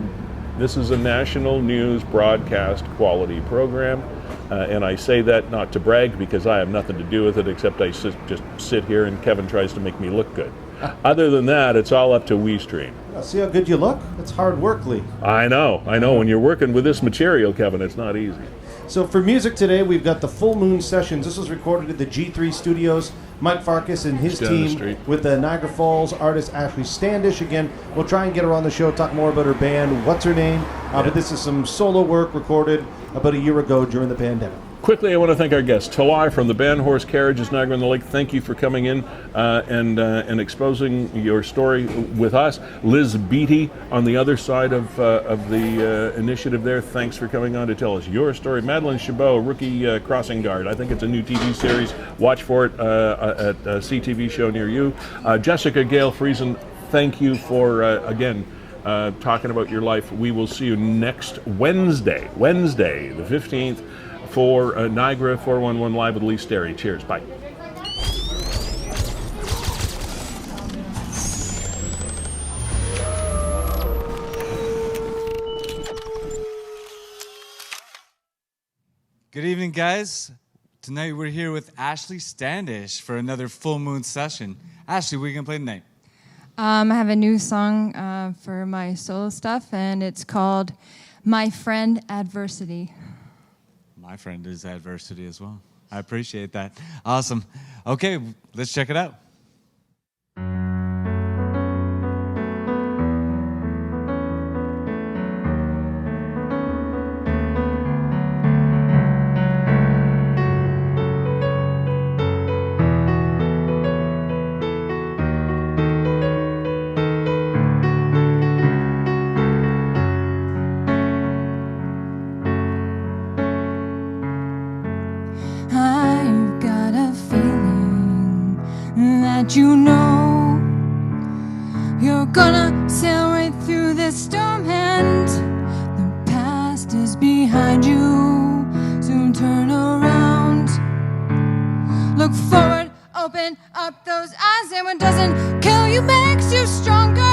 national news broadcast quality program, and I say that not to brag, because I have nothing to do with it except I just sit here and Kevin tries to make me look good. Other than that, it's all up to WeeStream. See how good you look? It's hard work, Lee. I know. When you're working with this material, Kevin, it's not easy. So for music today, we've got the Full Moon Sessions. This was recorded at the G3 Studios. Mike Farkas and his team with the Niagara Falls artist Ashley Standish. Again, we'll try and get her on the show, talk more about her band, what's her name. But this is some solo work recorded about a year ago during the pandemic. Quickly, I want to thank our guest, Talar from the band Horse Carriages, Niagara on the Lake. Thank you for coming in and exposing your story with us. Liz Beattie on the other side of the initiative there. Thanks for coming on to tell us your story. Madeline Chabot, rookie crossing guard. I think it's a new TV series. Watch for it at a CTV show near you. Jessica Gale Friesen, thank you for, again, talking about your life. We will see you next Wednesday, the 15th, for Niagara 411 Live with Lee Sterry. Cheers. Bye. Good evening, guys. Tonight we're here with Ashley Standish for another full moon session. Ashley, what are you going to play tonight? I have a new song for my solo stuff, and it's called My Friend Adversity. My friend is adversity as well. I appreciate that. Awesome. Okay, let's check it out. I've got a feeling that you know you're gonna sail right through this storm, and the past is behind you. Soon turn around, look forward, open up those eyes, and what doesn't kill you makes you stronger.